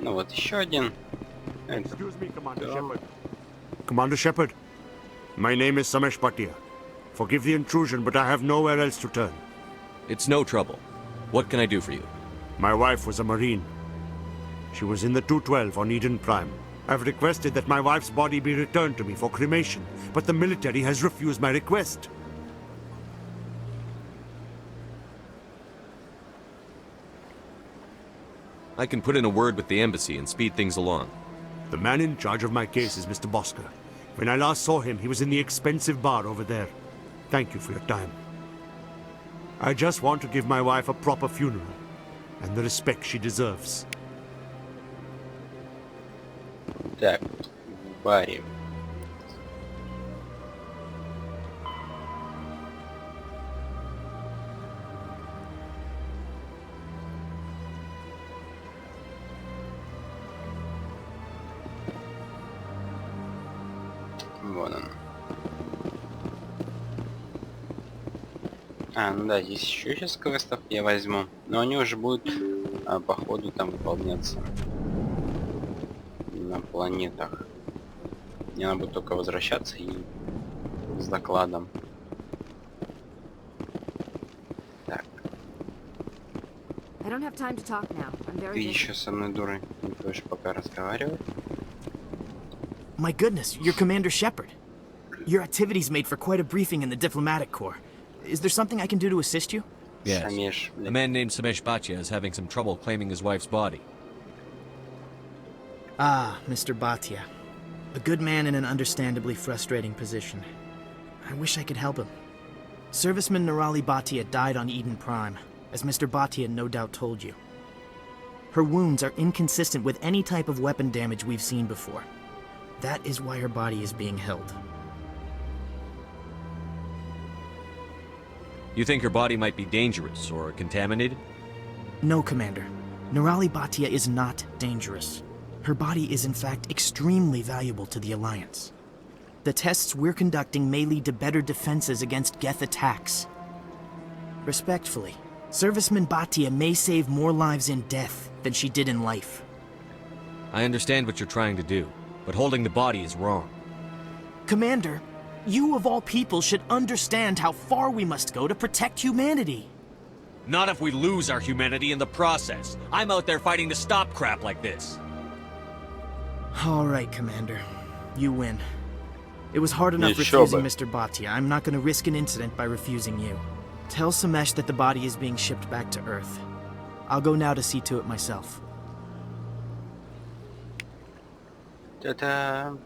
Ну вот еще один. Excuse me, Commander Shepard. Commander Shepard, my name is Samesh Bhatia. Forgive the intrusion, but I have nowhere else to turn. It's no trouble. What can I do for you? My wife was a Marine. She was in the 212 on Eden Prime. I've requested that my wife's body be returned to me for cremation, but the military has refused my request. I can put in a word with the embassy and speed things along. The man in charge of my case is Mr. Bosker. When I last saw him, he was in the expensive bar over there. Thank you for your time. I just want to give my wife a proper funeral, and the respect she deserves. Так, Барри. Вон он. Ну да, здесь еще сейчас квестов я возьму. Но они уже будут по ходу там выполняться. На планетах. Мне надо будет только возвращаться и с докладом. Так. Ты еще со мной, дурой, не будешь пока разговаривать. My goodness, you're Commander Shepard. Your activities made for quite a briefing in the diplomatic corps. Is there something I can do to assist you? Yes. Samesh. A man named Samesh Bhatia is having some trouble claiming his wife's body. Ah, Mr. Bhatia. A good man in an understandably frustrating position. I wish I could help him. Serviceman Nirali Bhatia died on Eden Prime, as Mr. Bhatia no doubt told you. Her wounds are inconsistent with any type of weapon damage we've seen before. That is why her body is being held. You think her body might be dangerous or contaminated? No, Commander. Nirali Bhatia is not dangerous. Her body is in fact extremely valuable to the Alliance. The tests we're conducting may lead to better defenses against Geth attacks. Respectfully, Serviceman Bhatia may save more lives in death than she did in life. I understand what you're trying to do, but holding the body is wrong. Commander, you of all people should understand how far we must go to protect humanity. Not if we lose our humanity in the process. I'm out there fighting to stop crap like this. All right, Commander. You win. It was hard enough Sure, refusing but... Mr. Bhatia. I'm not going to risk an incident by refusing you. Tell Samesh that the body is being shipped back to Earth. I'll go now to see to it myself. Ta-da!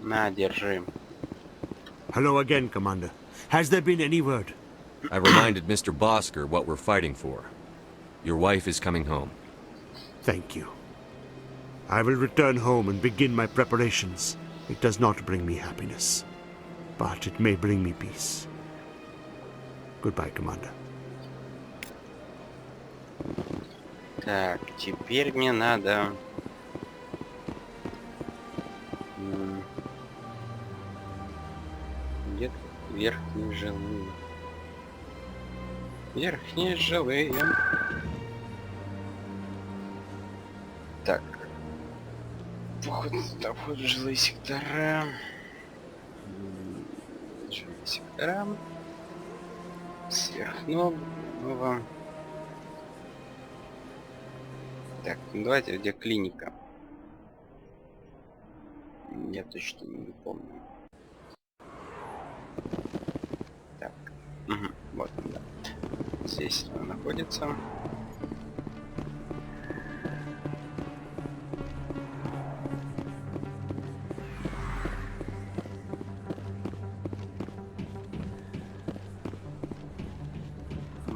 На, держи. Hello again, Commander. Has there been any word? I reminded Mr. Bosker what we're fighting for. Your wife is coming home. Thank you. I will return home and begin my preparations. It does not bring me happiness, but it may bring me peace. Goodbye, Commander. Так, теперь мне надо... Где-то верхние жилые. Верхние жилые. Так. Вход в жилые сектора. Жилые сектора. Сверхнового. Так, ну давайте, где клиника? Я точно не помню. Так, вот, да. Здесь она находится.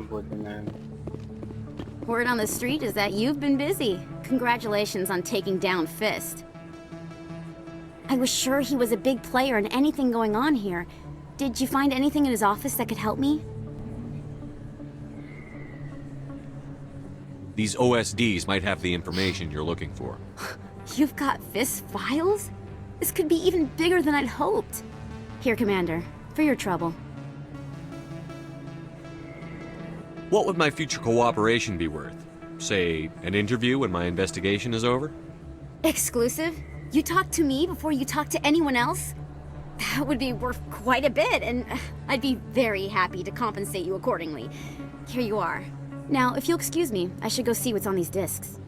Вот она. Word on the street is that you've been busy. Congratulations on taking down Fist. I was sure he was a big player in anything going on here. Did you find anything in his office that could help me? These OSDs might have the information you're looking for. You've got FIST files? This could be even bigger than I'd hoped. Here, Commander, for your trouble. What would my future cooperation be worth? Say, an interview when my investigation is over? Exclusive? You talk to me before you talk to anyone else? That would be worth quite a bit, and I'd be very happy to compensate you accordingly. Here you are. Now, if you'll excuse me, I should go see what's on these discs.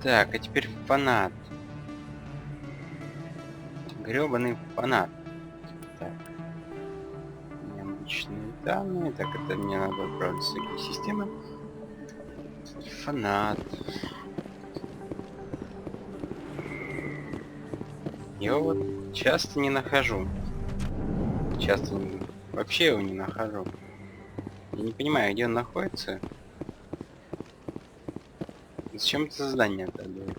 Так, а теперь фанат. Грёбаный фанат. Так. Необычные данные. Так, это мне надо отправить в такие системы. Фанат. Я его вот часто не нахожу. Часто не... Вообще его не нахожу. Я не понимаю, где он находится. Зачем это задание тогда?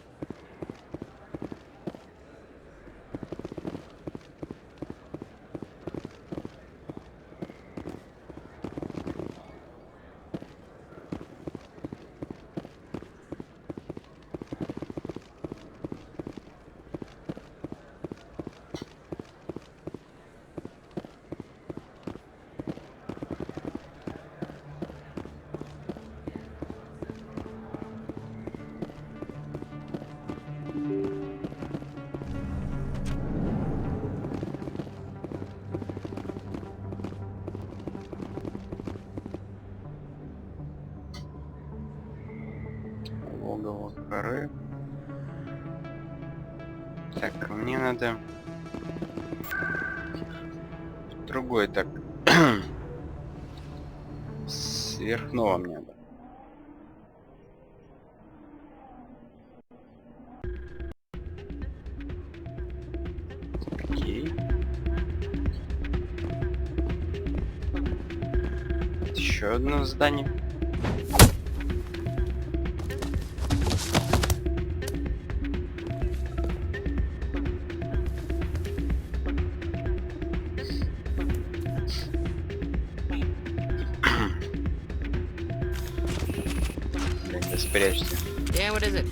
Логово коры. Так, мне надо другой, так. Сверхнового мне надо. Окей. Еще одно здание. Спрячься. Yeah, what is it?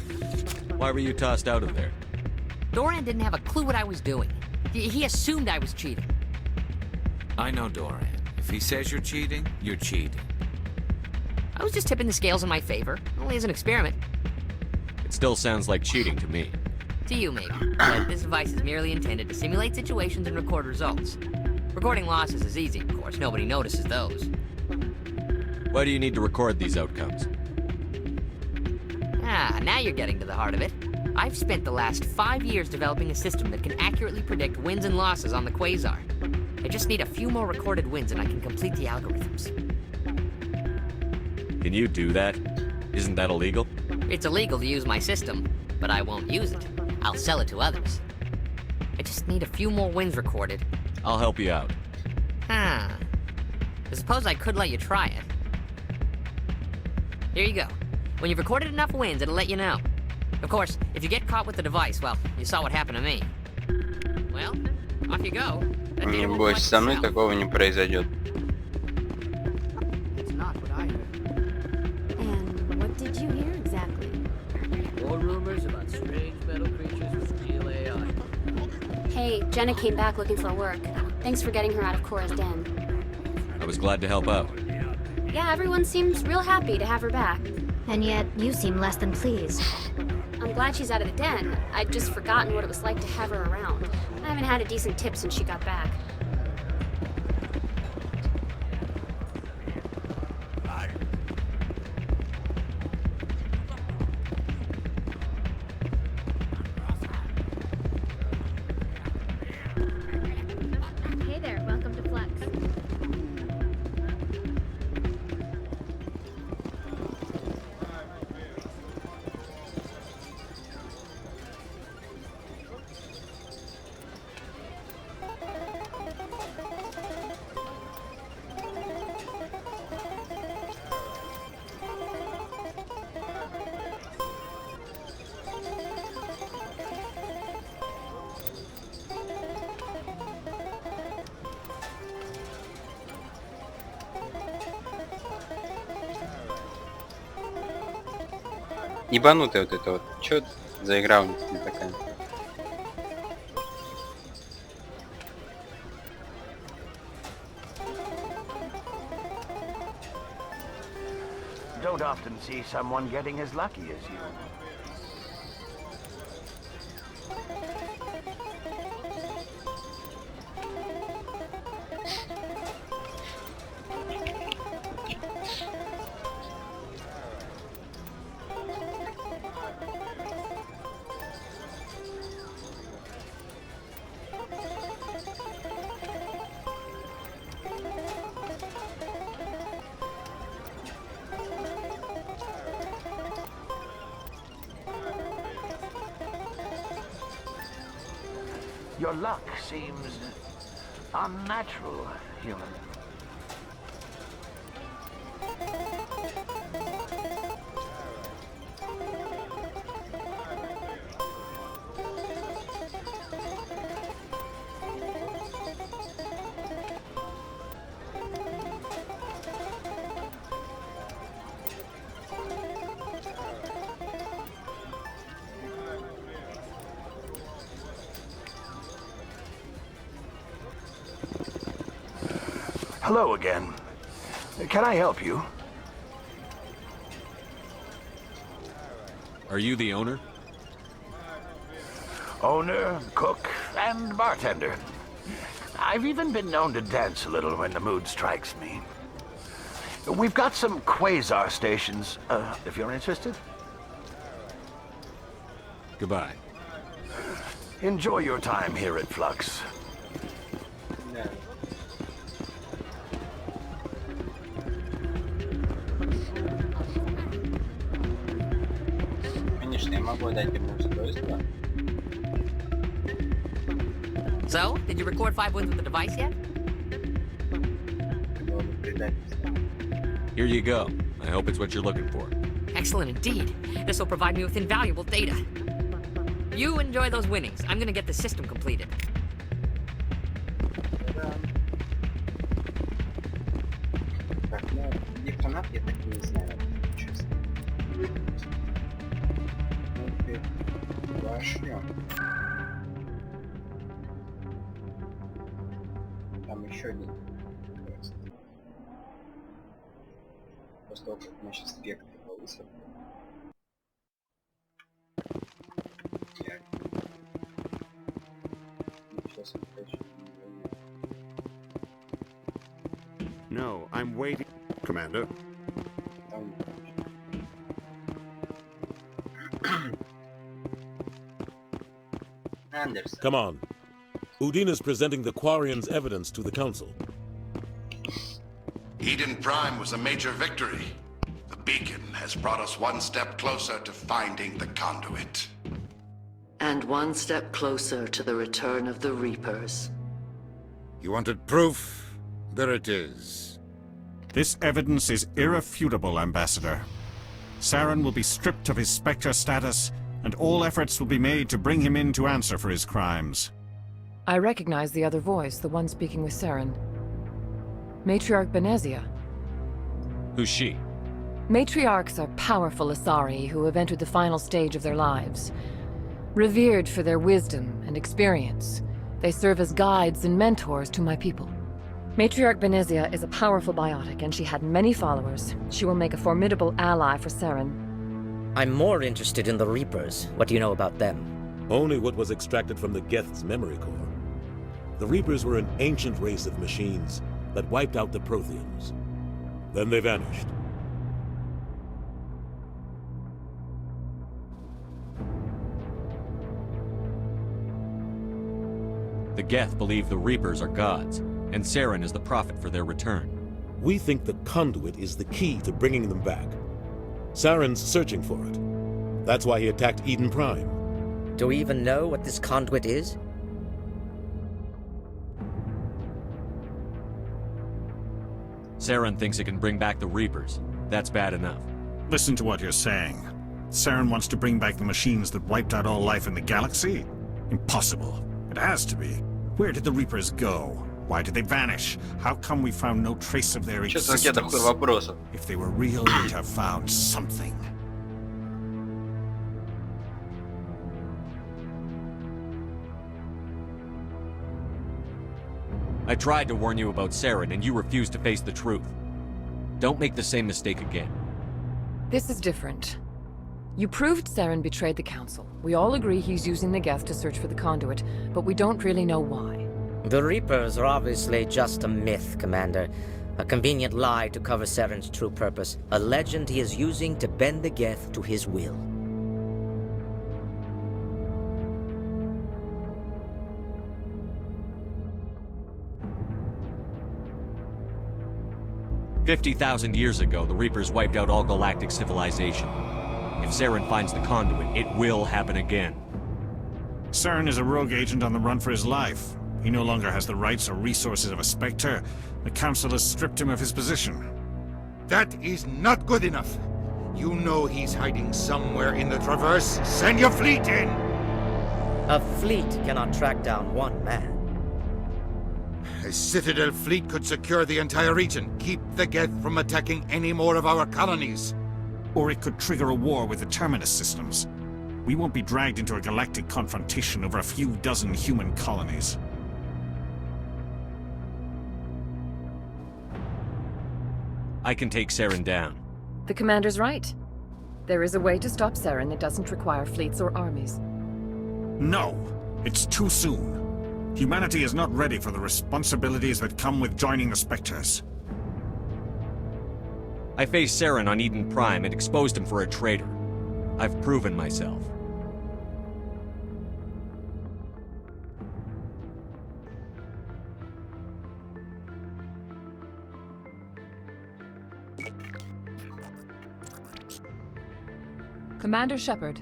Why were you tossed out of there? Doran didn't have a clue what I was doing. He assumed I was cheating. I know Doran. If he says you're cheating, you're cheating. I was just tipping the scales in my favor, only as an experiment. It still sounds like cheating to me. To you, maybe. But this device is merely intended to simulate situations and record results. Recording losses is easy, of course. Nobody notices those. Why do you need to record these outcomes? Ah, now you're getting to the heart of it. I've spent the last 5 years developing a system that can accurately predict wins and losses on the Quasar. I just need a few more recorded wins and I can complete the algorithms. Can you do that? Isn't that illegal? It's illegal to use my system, but I won't use it. I'll sell it to others. I just need a few more wins recorded. I'll help you out. Huh. I suppose I could let you try it. Here you go. When you've recorded enough wins, it'll let you know. Of course, if you get caught with the device, well, you saw what happened to me. Well, off you go. That Не data will бойся, collect со мной itself. такого не произойдет. That's not what I heard. And what did you hear exactly? More rumors about strange metal creatures with real AI. Hey, Jenna came back looking for work. Thanks for getting her out of Cora's den. I was glad to help out. Yeah, everyone seems real happy to have her back. And yet, you seem less than pleased. I'm glad she's out of the den. I'd just forgotten what it was like to have her around. I haven't had a decent tip since she got back. Hey there, welcome to Flex. Ебанутая вот это вот. Чё за игра у них тут такая? Don't often see someone getting as lucky as you. Your luck seems unnatural, human. Hello again. Can I help you? Are you the owner? Owner, cook, and bartender. I've even been known to dance a little when the mood strikes me. We've got some quasar stations, if you're interested. Goodbye. Enjoy your time here at Flux. Да. Конечно, я могу дать ему устройство. So, did you record 5 wins with the device yet? Это было бы предательство. Here you go. I hope it's what you're looking for. Excellent indeed. This will provide me with invaluable data. You enjoy those winnings. I'm gonna get the system completed. Да. Так, ну, где фанат, я так и не знаю, честно. Ну, теперь пошлём. Там еще один квест. После того, как мы сейчас вектор повысим. Я... Сейчас опять... No, I'm waiting. Commander. Там... Андерсон. Come on. Udine is presenting the Quarians' evidence to the Council. Eden Prime was a major victory. The beacon has brought us one step closer to finding the conduit. And one step closer to the return of the Reapers. You wanted proof? There it is. This evidence is irrefutable, Ambassador. Saren will be stripped of his Spectre status, and all efforts will be made to bring him in to answer for his crimes. I recognize the other voice, the one speaking with Saren. Matriarch Benezia. Who's she? Matriarchs are powerful Asari who have entered the final stage of their lives. Revered for their wisdom and experience, they serve as guides and mentors to my people. Matriarch Benezia is a powerful biotic, and she had many followers. She will make a formidable ally for Saren. I'm more interested in the Reapers. What do you know about them? Only what was extracted from the Geth's memory core. The Reapers were an ancient race of machines that wiped out the Protheans. Then they vanished. The Geth believe the Reapers are gods, and Saren is the prophet for their return. We think the conduit is the key to bringing them back. Saren's searching for it. That's why he attacked Eden Prime. Do we even know what this conduit is? Saren thinks it can bring back the Reapers. That's bad enough. Listen to what you're saying. Saren wants to bring back the machines that wiped out all life in the galaxy? Impossible. It has to be. Where did the Reapers go? Why did they vanish? How come we found no trace of their existence? If they were real, we'd have found something. I tried to warn you about Saren, and you refused to face the truth. Don't make the same mistake again. This is different. You proved Saren betrayed the Council. We all agree he's using the Geth to search for the conduit, but we don't really know why. The Reapers are obviously just a myth, Commander. A convenient lie to cover Saren's true purpose. A legend he is using to bend the Geth to his will. "50,000 years ago, the Reapers wiped out all galactic civilization. If Saren finds the conduit, it will happen again." Saren is a rogue agent on the run for his life. He no longer has the rights or resources of a Spectre. The Council has stripped him of his position. That is not good enough. You know he's hiding somewhere in the Traverse. Send your fleet in! A fleet cannot track down one man. A Citadel fleet could secure the entire region, keep the Geth from attacking any more of our colonies. Or it could trigger a war with the Terminus systems. We won't be dragged into a galactic confrontation over a few dozen human colonies. I can take Saren down. The Commander's right. There is a way to stop Saren that doesn't require fleets or armies. No, it's too soon. Humanity is not ready for the responsibilities that come with joining the Spectres. I faced Saren on Eden Prime and exposed him for a traitor. I've proven myself. Commander Shepard,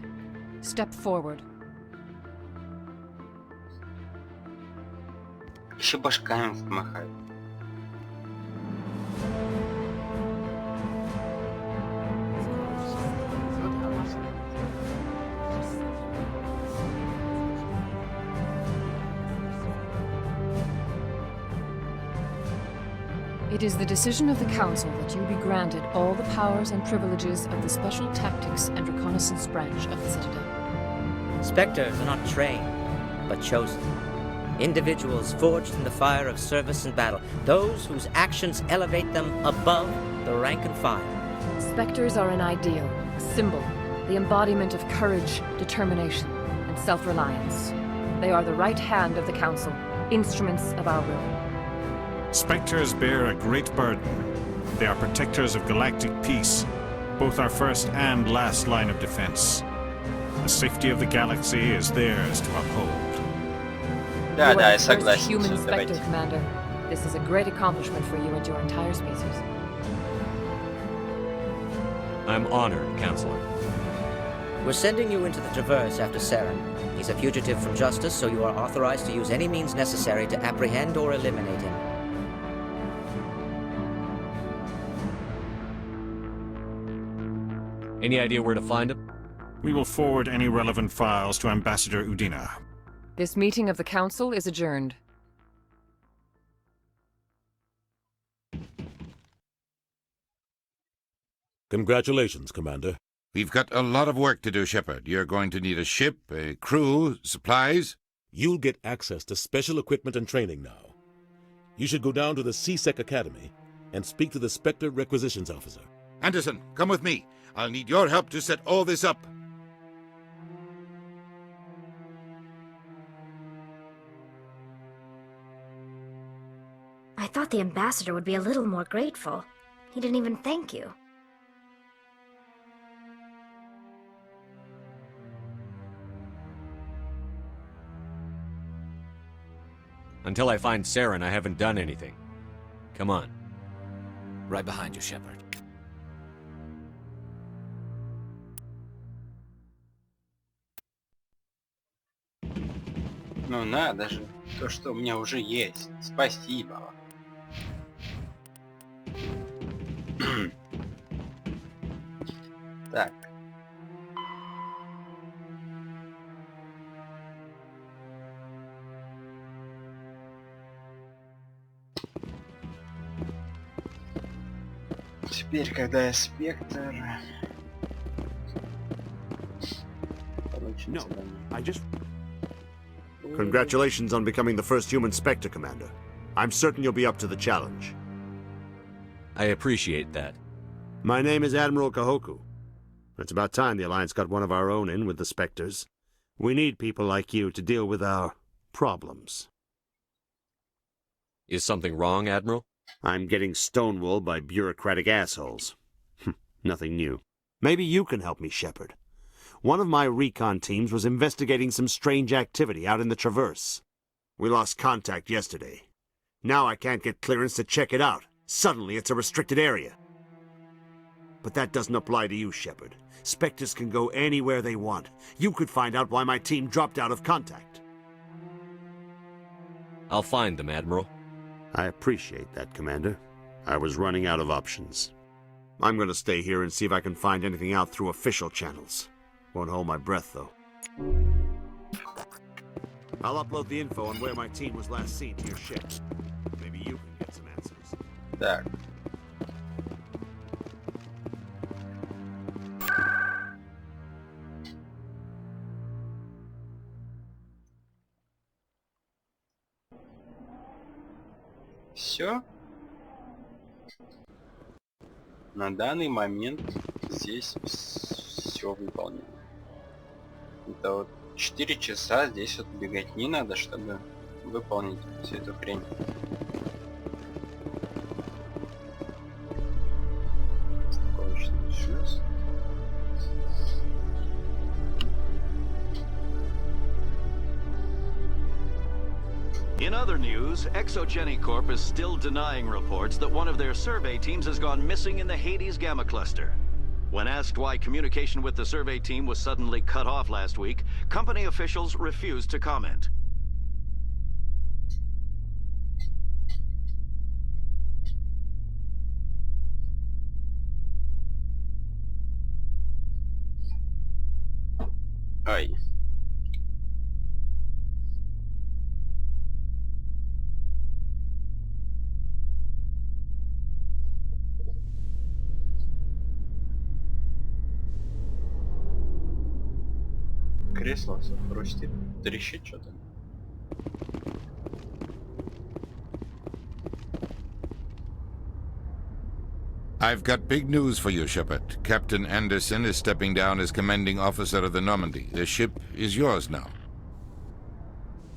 step forward. Еще башками махают. It is the decision of the Council that you be granted all the powers and privileges of the Special Tactics and Reconnaissance branch of the Citadel. Spectres are not trained, but chosen. Individuals forged in the fire of service and battle. Those whose actions elevate them above the rank and file. Spectres are an ideal, a symbol, the embodiment of courage, determination, and self-reliance. They are the right hand of the Council, instruments of our will. Spectres bear a great burden. They are protectors of galactic peace, both our first and last line of defense. The safety of the galaxy is theirs to uphold. Да, You да, are я the first согласен. human Всё, Spectre, давайте. Commander. This is a great accomplishment for you and your entire species. I'm honored, Counselor. We're sending you into the Traverse after Saren. He's a fugitive from justice, so you are authorized to use any means necessary to apprehend or eliminate him. Any idea where to find him? We will forward any relevant files to Ambassador Udina. This meeting of the Council is adjourned. Congratulations, Commander. We've got a lot of work to do, Shepard. You're going to need a ship, a crew, supplies. You'll get access to special equipment and training now. You should go down to the C-Sec Academy and speak to the Spectre Requisitions Officer. Anderson, come with me. I'll need your help to set all this up. I thought the ambassador would be a little more grateful. He didn't even thank you. Until I find Saren, I haven't done anything. Come on. Right behind you, Shepard. Ну надо же, то, что у меня уже есть. Спасибо. Так. Теперь, когда я Спектр... Получим No, задание. I just... Congratulations on becoming the first human Spectre, Commander. I'm certain you'll be up to the challenge. I appreciate that. My name is Admiral Kahoku. It's about time the Alliance got one of our own in with the Spectres. We need people like you to deal with our problems. Is something wrong, Admiral? I'm getting stonewalled by bureaucratic assholes. Nothing new. Maybe you can help me, Shepard. One of my recon teams was investigating some strange activity out in the Traverse. We lost contact yesterday. Now I can't get clearance to check it out. Suddenly it's a restricted area. But that doesn't apply to you, Shepard. Spectres can go anywhere they want. You could find out why my team dropped out of contact. I'll find them, Admiral. I appreciate that, Commander. I was running out of options. I'm gonna stay here and see if I can find anything out through official channels. Won't hold my breath, though. I'll upload the info on where my team was last seen to your ship. Maybe you can get some answers. Так. Все. На данный момент здесь все выполнено. Это вот 4 часа здесь вот бегать не надо, чтобы выполнить всю эту хрень. In other news, Exogeny Corp is still denying reports that one of their survey teams has gone missing in the Hades Gamma Cluster. When asked why communication with the survey team was suddenly cut off last week, company officials refused to comment. Ай. Кресло хрустит, трещит что-то. I've got big news for you, Shepard. Captain Anderson is stepping down as commanding officer of the Normandy. The ship is yours now.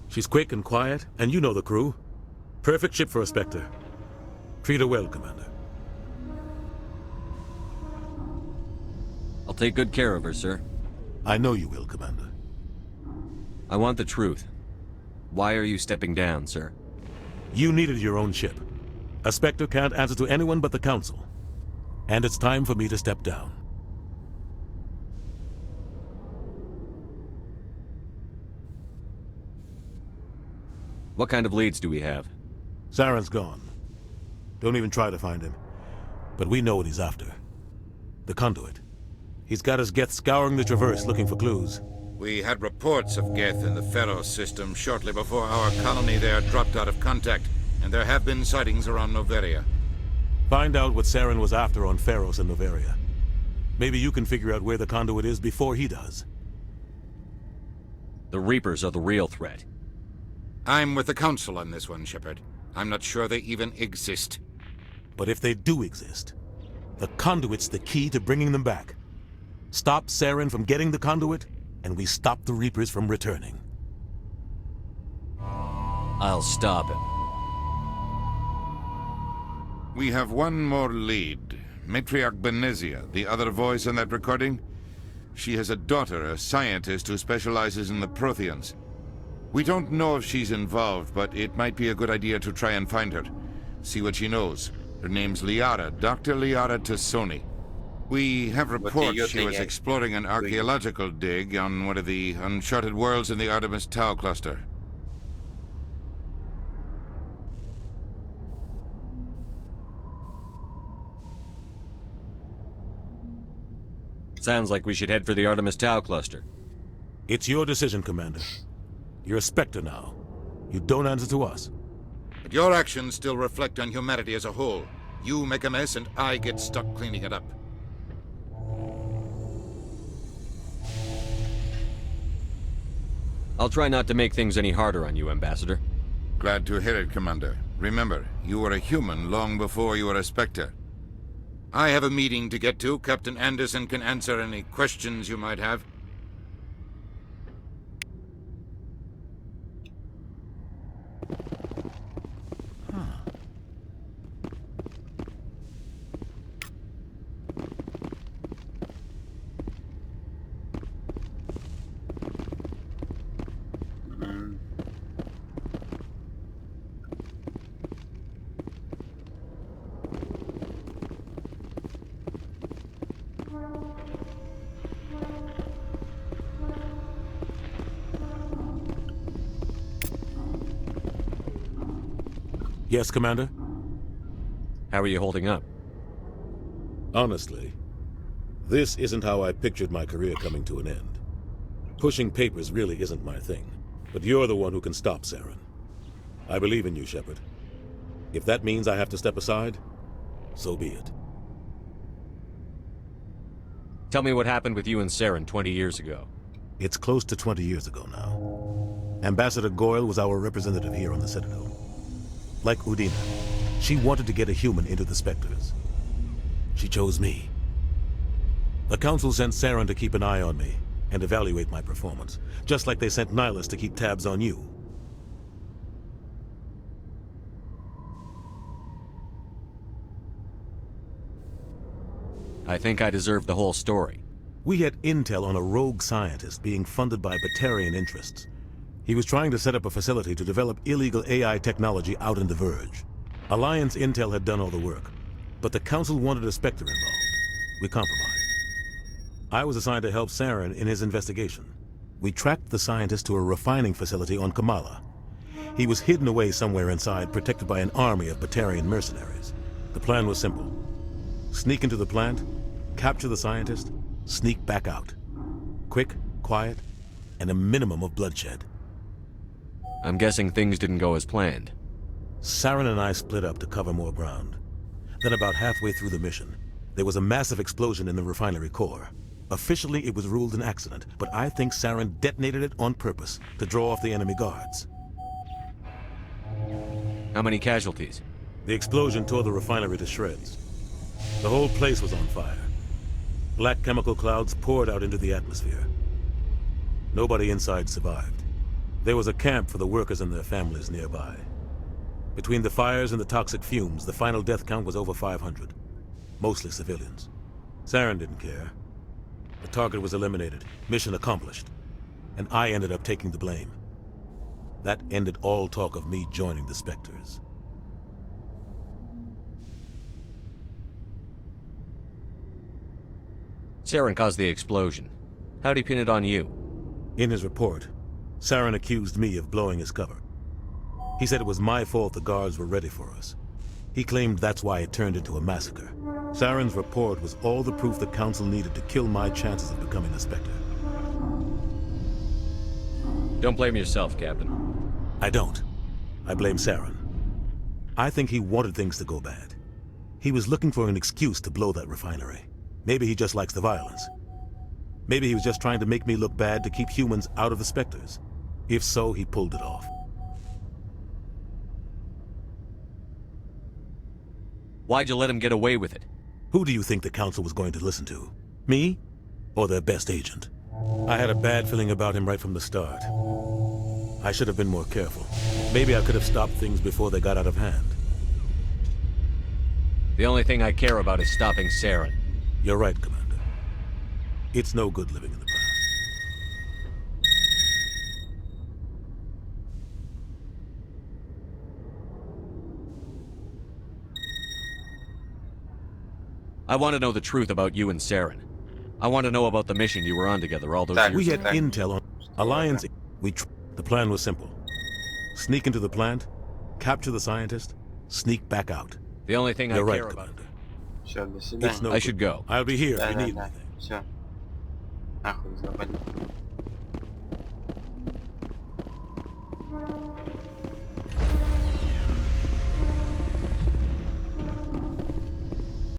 She's quick and quiet, and you know the crew. Perfect ship for a Spectre. Treat her well, Commander. I'll take good care of her, sir. I know you will, Commander. I want the truth. Why are you stepping down, sir? You needed your own ship. A Spectre can't answer to anyone but the Council. And it's time for me to step down. What kind of leads do we have? Saren's gone. Don't even try to find him. But we know what he's after. The conduit. He's got his Geth scouring the Traverse looking for clues. We had reports of Geth in the Pharos system shortly before our colony there dropped out of contact, and there have been sightings around Noveria. Find out what Saren was after on Pharos and Noveria. Maybe you can figure out where the conduit is before he does. The Reapers are the real threat. I'm with the Council on this one, Shepard. I'm not sure they even exist. But if they do exist, the conduit's the key to bringing them back. Stop Saren from getting the conduit, and we stop the Reapers from returning. I'll stop him. We have one more lead. Matriarch Benezia, the other voice in that recording. She has a daughter, a scientist who specializes in the Protheans. We don't know if she's involved, but it might be a good idea to try and find her. See what she knows. Her name's Liara, Dr. Liara Tassoni. We have reports she was exploring an archaeological dig on one of the uncharted worlds in the Artemis Tau cluster. Sounds like we should head for the Artemis Tau cluster. It's your decision, Commander. You're a Spectre now. You don't answer to us. But your actions still reflect on humanity as a whole. You make a mess and I get stuck cleaning it up. I'll try not to make things any harder on you, Ambassador. Glad to hear it, Commander. Remember, you were a human long before you were a Spectre. I have a meeting to get to. Captain Anderson can answer any questions you might have. Yes, Commander? How are you holding up? Honestly, this isn't how I pictured my career coming to an end. Pushing papers really isn't my thing, but you're the one who can stop Saren. I believe in you, Shepard. If that means I have to step aside, so be it. Tell me what happened with you and Saren 20 years ago. It's close to 20 years ago now. Ambassador Goyle was our representative here on the Citadel. Like Udina, she wanted to get a human into the Spectres. She chose me. The Council sent Saren to keep an eye on me and evaluate my performance, just like they sent Nihilus to keep tabs on you. I think I deserve the whole story. We had intel on a rogue scientist being funded by Batarian interests. He was trying to set up a facility to develop illegal AI technology out in the Verge. Alliance intel had done all the work, but the Council wanted a Spectre involved. We compromised. I was assigned to help Saren in his investigation. We tracked the scientist to a refining facility on Kamala. He was hidden away somewhere inside, protected by an army of Batarian mercenaries. The plan was simple. Sneak into the plant, capture the scientist, sneak back out. Quick, quiet, and a minimum of bloodshed. I'm guessing things didn't go as planned. Saren and I split up to cover more ground. Then about halfway through the mission, there was a massive explosion in the refinery core. Officially, it was ruled an accident, but I think Saren detonated it on purpose to draw off the enemy guards. How many casualties? The explosion tore the refinery to shreds. The whole place was on fire. Black chemical clouds poured out into the atmosphere. Nobody inside survived. There was a camp for the workers and their families nearby. Between the fires and the toxic fumes, the final death count was over 500. Mostly civilians. Saren didn't care. The target was eliminated, mission accomplished. And I ended up taking the blame. That ended all talk of me joining the Spectres. Saren caused the explosion. How'd he pin it on you? In his report, Saren accused me of blowing his cover. He said it was my fault the guards were ready for us. He claimed that's why it turned into a massacre. Saren's report was all the proof the Council needed to kill my chances of becoming a Spectre. Don't blame yourself, Captain. I don't. I blame Saren. I think he wanted things to go bad. He was looking for an excuse to blow that refinery. Maybe he just likes the violence. Maybe he was just trying to make me look bad to keep humans out of the Spectres. If so, he pulled it off. Why'd you let him get away with it? Who do you think the Council was going to listen to? Me? Or their best agent? I had a bad feeling about him right from the start. I should have been more careful. Maybe I could have stopped things before they got out of hand. The only thing I care about is stopping Saren. You're right, Commander. It's no good living in the past. I want to know the truth about you and Saren. I want to know about the mission you were on together all those years We had ago. intel on Alliance. The plan was simple. Sneak into the plant, capture the scientist, sneak back out. The only thing You're I right, care about. Commander. Все, до It's свидания. no I should go. I'll be here if you need Да. anything. Все. Нахуй запали.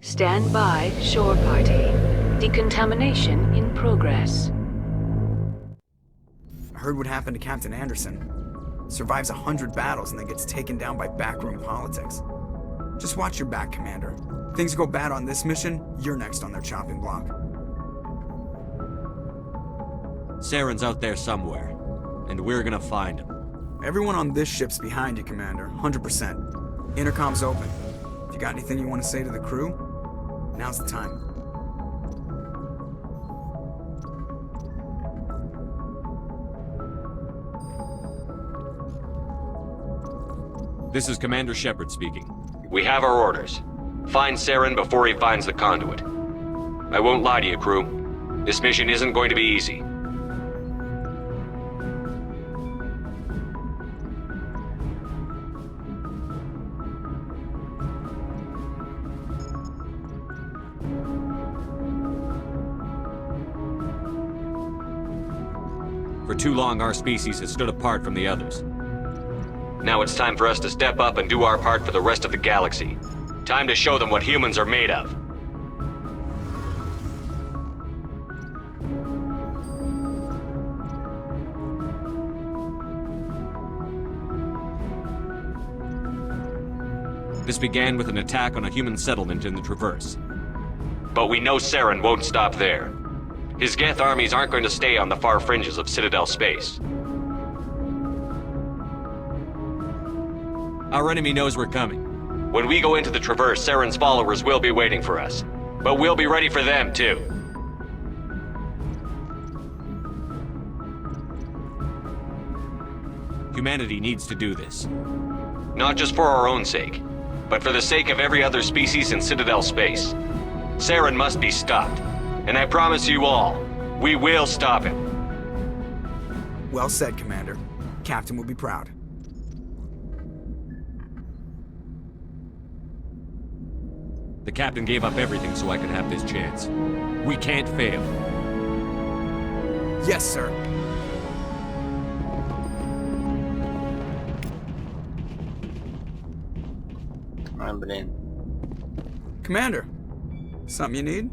Stand by, shore party. Decontamination in progress. Heard what happened to Captain Anderson. survives 100 battles and then gets taken down by backroom politics. Just watch your back, Commander. Things go bad on this mission, you're next on their chopping block. Saren's out there somewhere, and we're gonna find him. Everyone on this ship's behind you, Commander, 100%. Intercom's open. If you got anything you want to say to the crew, now's the time. This is Commander Shepard speaking. We have our orders. Find Saren before he finds the conduit. I won't lie to you, crew. This mission isn't going to be easy. For too long, our species has stood apart from the others. Now it's time for us to step up and do our part for the rest of the galaxy. Time to show them what humans are made of. This began with an attack on a human settlement in the Traverse. But we know Saren won't stop there. His Geth armies aren't going to stay on the far fringes of Citadel space. Our enemy knows we're coming. When we go into the Traverse, Saren's followers will be waiting for us. But we'll be ready for them, too. Humanity needs to do this. Not just for our own sake, but for the sake of every other species in Citadel space. Saren must be stopped. And I promise you all, we will stop him. Well said, Commander. Captain will be proud. The captain gave up everything so I could have this chance. We can't fail. Yes, sir. Блин. Commander, something you need?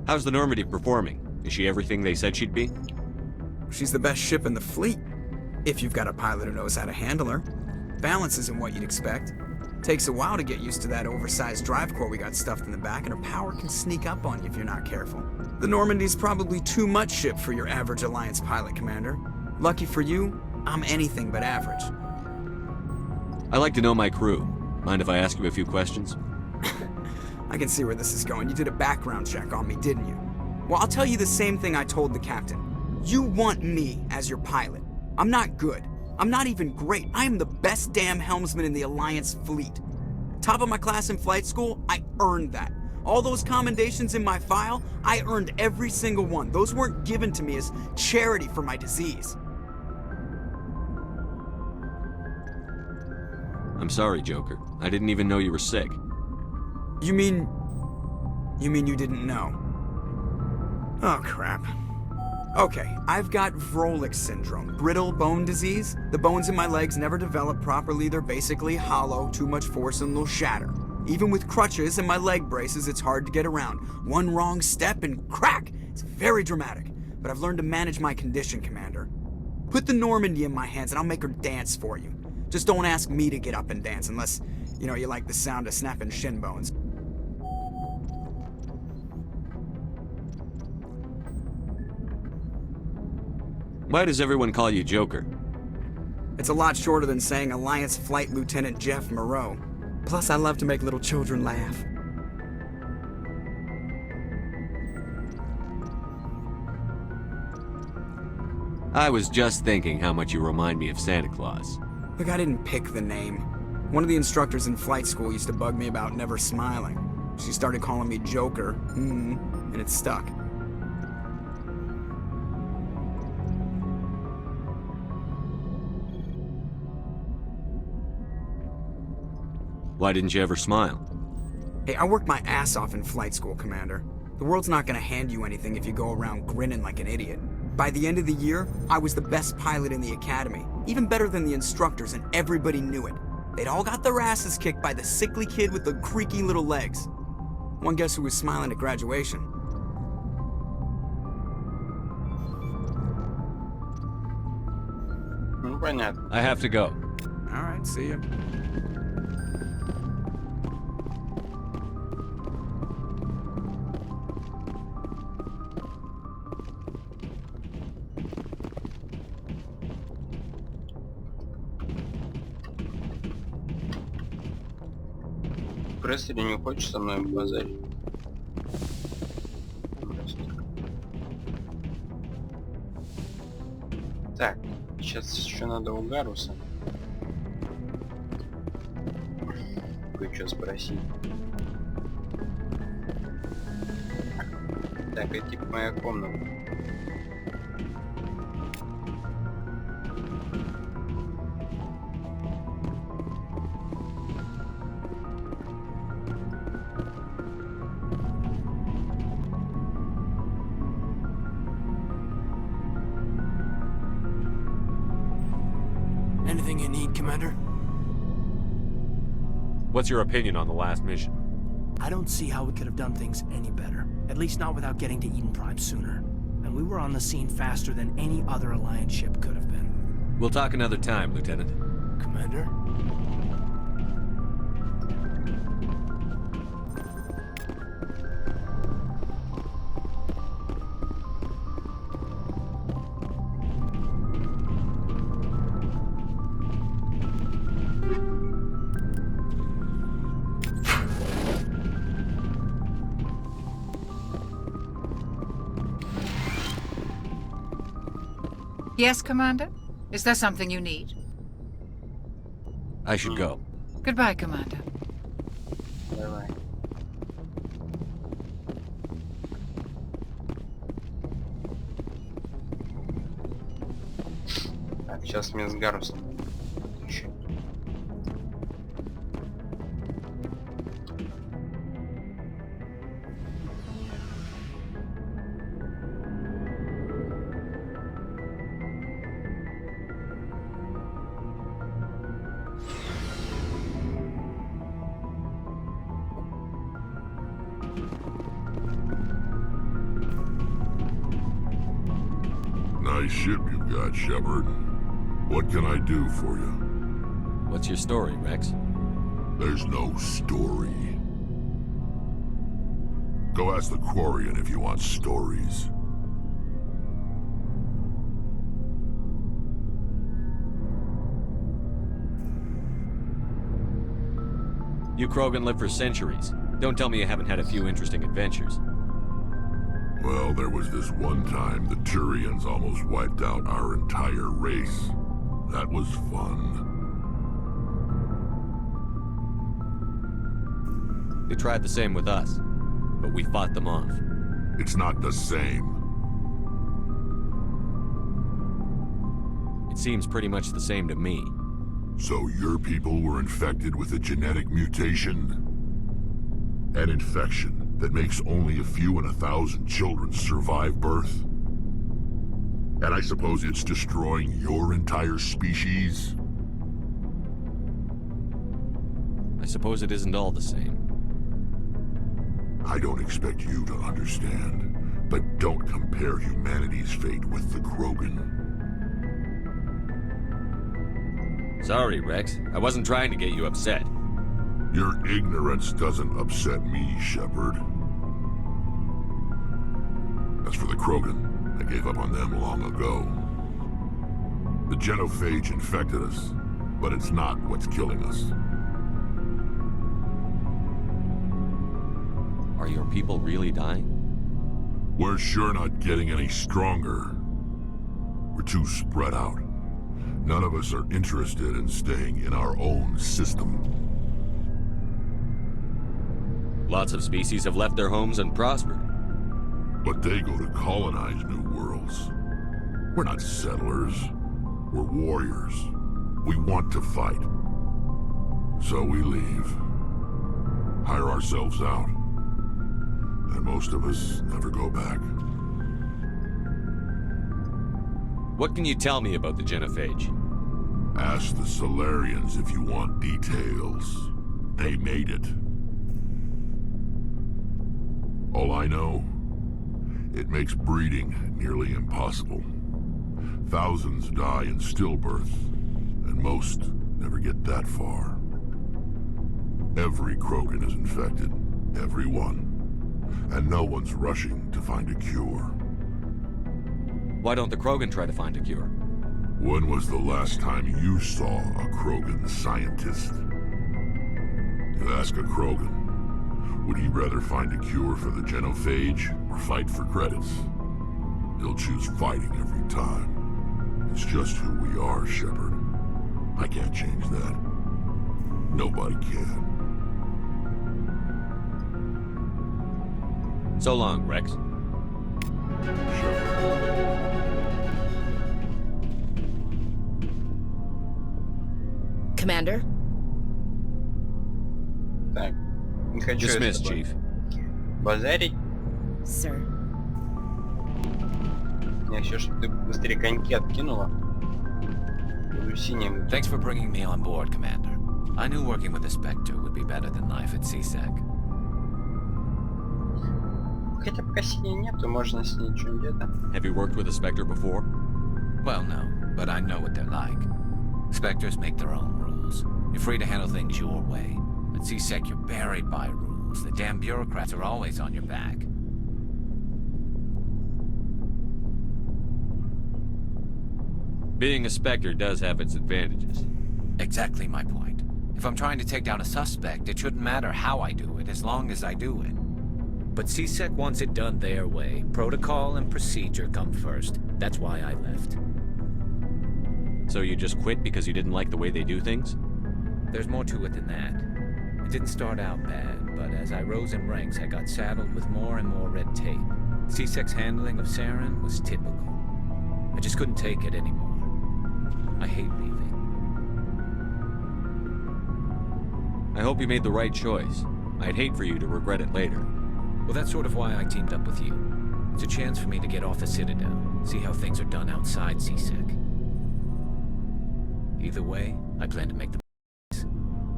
How's the Normandy performing? Is she everything they said she'd be? She's the best ship in the fleet, if you've got a pilot who knows how to handle her. Balance isn't what you'd expect. Takes a while to get used to that oversized drive core we got stuffed in the back, and her power can sneak up on you if you're not careful. The Normandy's probably too much ship for your average Alliance pilot, Commander. Lucky for you, I'm anything but average. I like to know my crew. Mind if I ask you a few questions? I can see where this is going. You did a background check on me, didn't you? Well, I'll tell you the same thing I told the captain. You want me as your pilot. I'm not good. I'm not even great. I am the best damn helmsman in the Alliance fleet. Top of my class in flight school, I earned that. All those commendations in my file, I earned every single one. Those weren't given to me as charity for my disease. I'm sorry, Joker. I didn't even know you were sick. You mean you didn't know? Oh, crap. Okay, I've got Vrolik syndrome, brittle bone disease. The bones in my legs never develop properly. They're basically hollow, too much force and they'll shatter. Even with crutches and my leg braces, it's hard to get around. One wrong step and crack! It's very dramatic. But I've learned to manage my condition, Commander. Put the Normandy in my hands and I'll make her dance for you. Just don't ask me to get up and dance unless, you like the sound of snapping shin bones. Why does everyone call you Joker? It's a lot shorter than saying Alliance Flight Lieutenant Jeff Moreau. Plus, I love to make little children laugh. I was just thinking how much you remind me of Santa Claus. Look, I didn't pick the name. One of the instructors in flight school used to bug me about never smiling. She started calling me Joker, and it stuck. Why didn't you ever smile? Hey, I worked my ass off in flight school, Commander. The world's not gonna hand you anything if you go around grinning like an idiot. By the end of the year, I was the best pilot in the academy, even better than the instructors, and everybody knew it. They'd all got their asses kicked by the sickly kid with the creaky little legs. One guess who was smiling at graduation? понятно. I have to go. All right, see ya. Пресли не хочет со мной базарить. Так, сейчас еще надо у Гаруса кое-что спросить. Так, это типа моя комната. Anything you need, Commander? What's your opinion on the last mission? I don't see how we could have done things any better. At least not without getting to Eden Prime sooner. And we were on the scene faster than any other Alliance ship could have been. We'll talk another time, Lieutenant. Commander? Yes, Commander? Is there something you need? I should go. Goodbye, Commander. Давай. Так, сейчас мне с Гарусом. Еще. Nice ship you've got, Shepard. What can I do for you? What's your story, Rex? There's no story. Go ask the Quarian if you want stories. You Krogan live for centuries. Don't tell me you haven't had a few interesting adventures. Well, there was this one time the Turians almost wiped out our entire race. That was fun. They tried the same with us, but we fought them off. It's not the same. It seems pretty much the same to me. So your people were infected with a genetic mutation? An infection that makes only a few in 1,000 children survive birth? And I suppose it's destroying your entire species? I suppose it isn't all the same. I don't expect you to understand, but don't compare humanity's fate with the Krogan. Sorry, Rex. I wasn't trying to get you upset. Your ignorance doesn't upset me, Shepard. As for the Krogan, I gave up on them long ago. The genophage infected us, but it's not what's killing us. Are your people really dying? We're sure not getting any stronger. We're too spread out. None of us are interested in staying in our own system. Lots of species have left their homes and prospered. But they go to colonize new worlds. We're not settlers. We're warriors. We want to fight. So we leave. Hire ourselves out. And most of us never go back. What can you tell me about the genophage? Ask the Solarians if you want details. They made it. All I know, it makes breeding nearly impossible. Thousands die in stillbirth, and most never get that far. Every Krogan is infected, every one. And no one's rushing to find a cure. Why don't the Krogan try to find a cure? When was the last time you saw a Krogan scientist? You ask a Krogan, would he rather find a cure for the genophage or fight for credits? He'll choose fighting every time. It's just who we are, Shepard. I can't change that. Nobody can. So long, Rex. Commander? Так, не хочу Dismissed, Chief. базарить. Sir. Я хочу, чтобы ты быстрее коньки откинула. Буду синим. Thanks for bringing me on board, Commander. I knew working with the Spectre would be better than life at CSEC. Хотя пока синей нету, можно с ней что где-то. Have you worked with a Spectre before? Well, no, but I know what they're like. Spectres make their own rules. You're free to handle things your way. At CSEC, you're buried by rules. The damn bureaucrats are always on your back. Being a Spectre does have its advantages. Exactly my point. If I'm trying to take down a suspect, it shouldn't matter how I do it, as long as I do it. But CSEC wants it done their way. Protocol and procedure come first. That's why I left. So you just quit because you didn't like the way they do things? There's more to it than that. It didn't start out bad, but as I rose in ranks, I got saddled with more and more red tape. CSEC's handling of Saren was typical. I just couldn't take it anymore. I hate leaving. I hope you made the right choice. I'd hate for you to regret it later. Well, that's sort of why I teamed up with you. It's a chance for me to get off the Citadel, see how things are done outside CSEC. Either way, I plan to make the choice.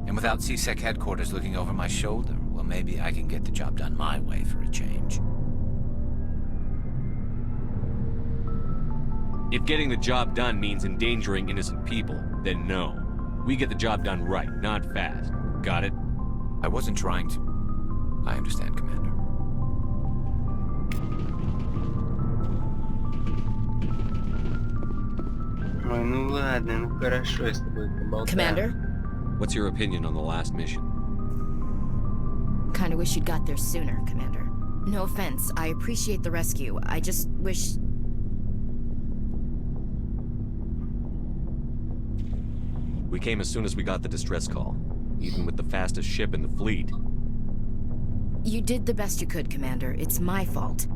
And without CSEC headquarters looking over my shoulder, well, maybe I can get the job done my way for a change. If getting the job done means endangering innocent people, then no. We get the job done right, not fast. Got it? I wasn't trying to... I understand, Commander. Ой, ну ладно, ну хорошо, я с тобой поболтаю. Commander? What's your opinion on the last mission? Kinda wish you'd got there sooner, Commander. No offense, I appreciate the rescue. I just wish... We came as soon as we got the distress call, even with the fastest ship in the fleet. You did the best you could, Commander. It's my fault.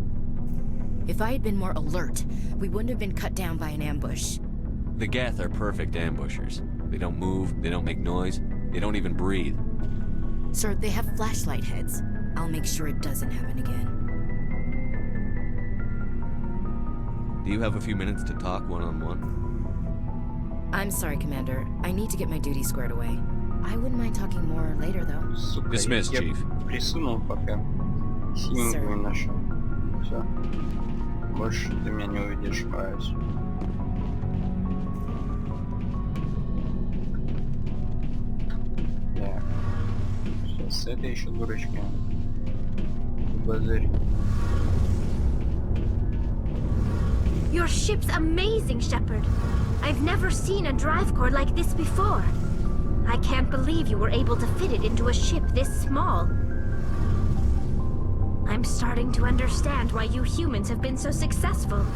If I had been more alert, we wouldn't have been cut down by an ambush. The Geth are perfect ambushers. They don't move, they don't make noise, they don't even breathe. Sir, they have flashlight heads. I'll make sure it doesn't happen again. Do you have a few minutes to talk one-on-one? I'm sorry, Commander. I need to get my duty squared away. I wouldn't mind talking more later, though. Сука, Dismissed, я Chief. присунул пока. Синенькую нашел. Все. Больше ты меня не увидишь, мразь. Так. Сейчас с этой еще дурочки. Базарь. Your ship's amazing, Shepard. I've never seen a drive core like this before. I can't believe you were able to fit it into a ship this small. I'm starting to understand why you humans have been so successful.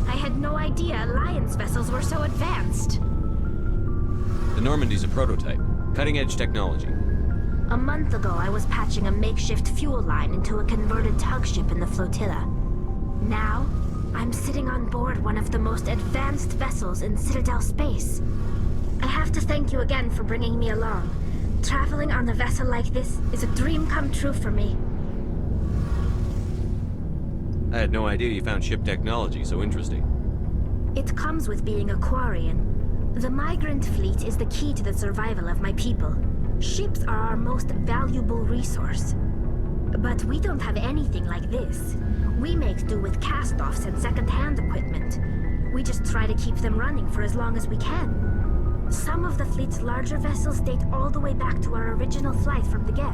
I had no idea Alliance vessels were so advanced. The Normandy's a prototype. Cutting-edge technology. A month ago, I was patching a makeshift fuel line into a converted tug ship in the flotilla. Now, I'm sitting on board one of the most advanced vessels in Citadel space. I have to thank you again for bringing me along. Traveling on a vessel like this is a dream come true for me. I had no idea you found ship technology so interesting. It comes with being a Quarian. The migrant fleet is the key to the survival of my people. Ships are our most valuable resource. But we don't have anything like this. We make do with cast-offs and second-hand equipment. We just try to keep them running for as long as we can. Some of the fleet's larger vessels date all the way back to our original flight from the Geth.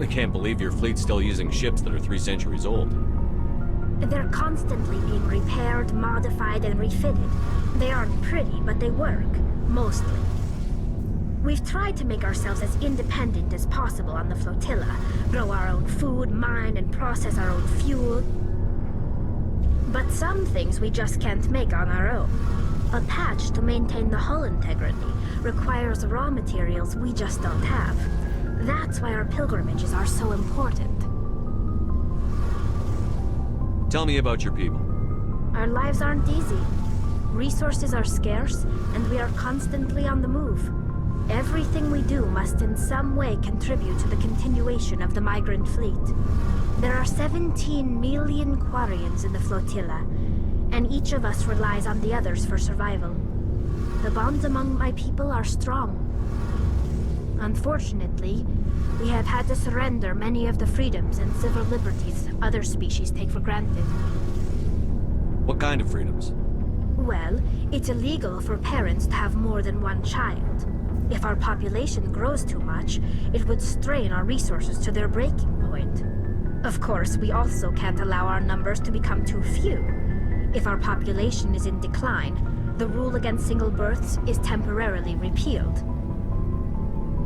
I can't believe your fleet's still using ships that are 3 centuries old. They're constantly being repaired, modified, and refitted. They aren't pretty, but they work. Mostly. We've tried to make ourselves as independent as possible on the flotilla. Grow our own food, mine, and process our own fuel. But some things we just can't make on our own. A patch to maintain the hull integrity requires raw materials we just don't have. That's why our pilgrimages are so important. Tell me about your people. Our lives aren't easy. Resources are scarce, and we are constantly on the move. Everything we do must in some way contribute to the continuation of the migrant fleet. There are 17 million Quarians in the flotilla, and each of us relies on the others for survival. The bonds among my people are strong. Unfortunately, we have had to surrender many of the freedoms and civil liberties other species take for granted. What kind of freedoms? Well, it's illegal for parents to have more than one child. If our population grows too much, it would strain our resources to their breaking point. Of course, we also can't allow our numbers to become too few. If our population is in decline, the rule against single births is temporarily repealed.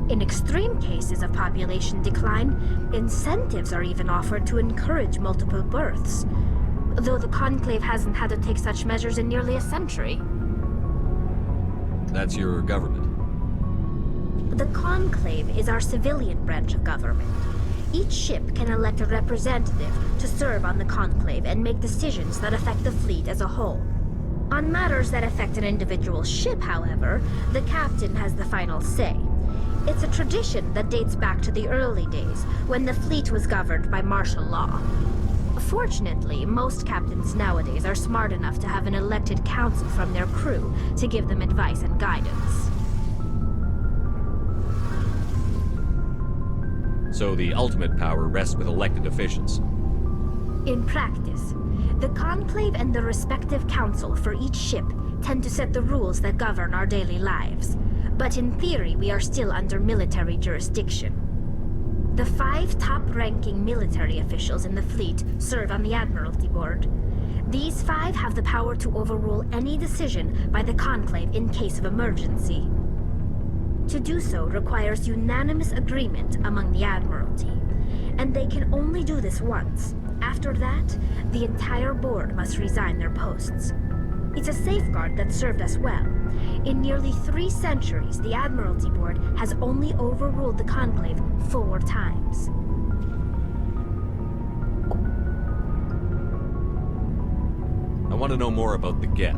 In extreme cases of population decline, incentives are even offered to encourage multiple births, though the Conclave hasn't had to take such measures in nearly a century. That's your government. The Conclave is our civilian branch of government. Each ship can elect a representative to serve on the Conclave and make decisions that affect the fleet as a whole. On matters that affect an individual ship, however, the captain has the final say. It's a tradition that dates back to the early days, when the fleet was governed by martial law. Fortunately, most captains nowadays are smart enough to have an elected council from their crew to give them advice and guidance. So the ultimate power rests with elected officials. In practice, the Conclave and the respective council for each ship tend to set the rules that govern our daily lives. But in theory, we are still under military jurisdiction. The 5 top-ranking military officials in the fleet serve on the Admiralty Board. These 5 have the power to overrule any decision by the Conclave in case of emergency. To do so requires unanimous agreement among the Admiralty, and they can only do this once. After that, the entire board must resign their posts. It's a safeguard that served us well. In nearly 3 centuries, the Admiralty Board has only overruled the Conclave 4 times. I want to know more about the Geth.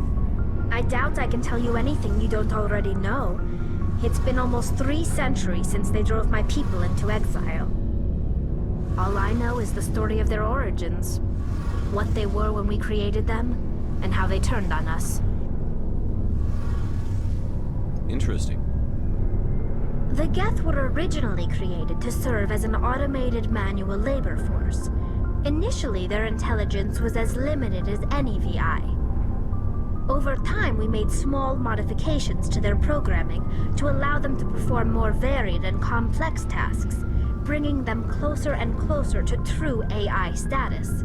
I doubt I can tell you anything you don't already know. It's been almost 3 centuries since they drove my people into exile. All I know is the story of their origins, what they were when we created them, and how they turned on us. Interesting. The Geth were originally created to serve as an automated manual labor force. Initially, their intelligence was as limited as any VI. Over time, we made small modifications to their programming to allow them to perform more varied and complex tasks, bringing them closer and closer to true AI status.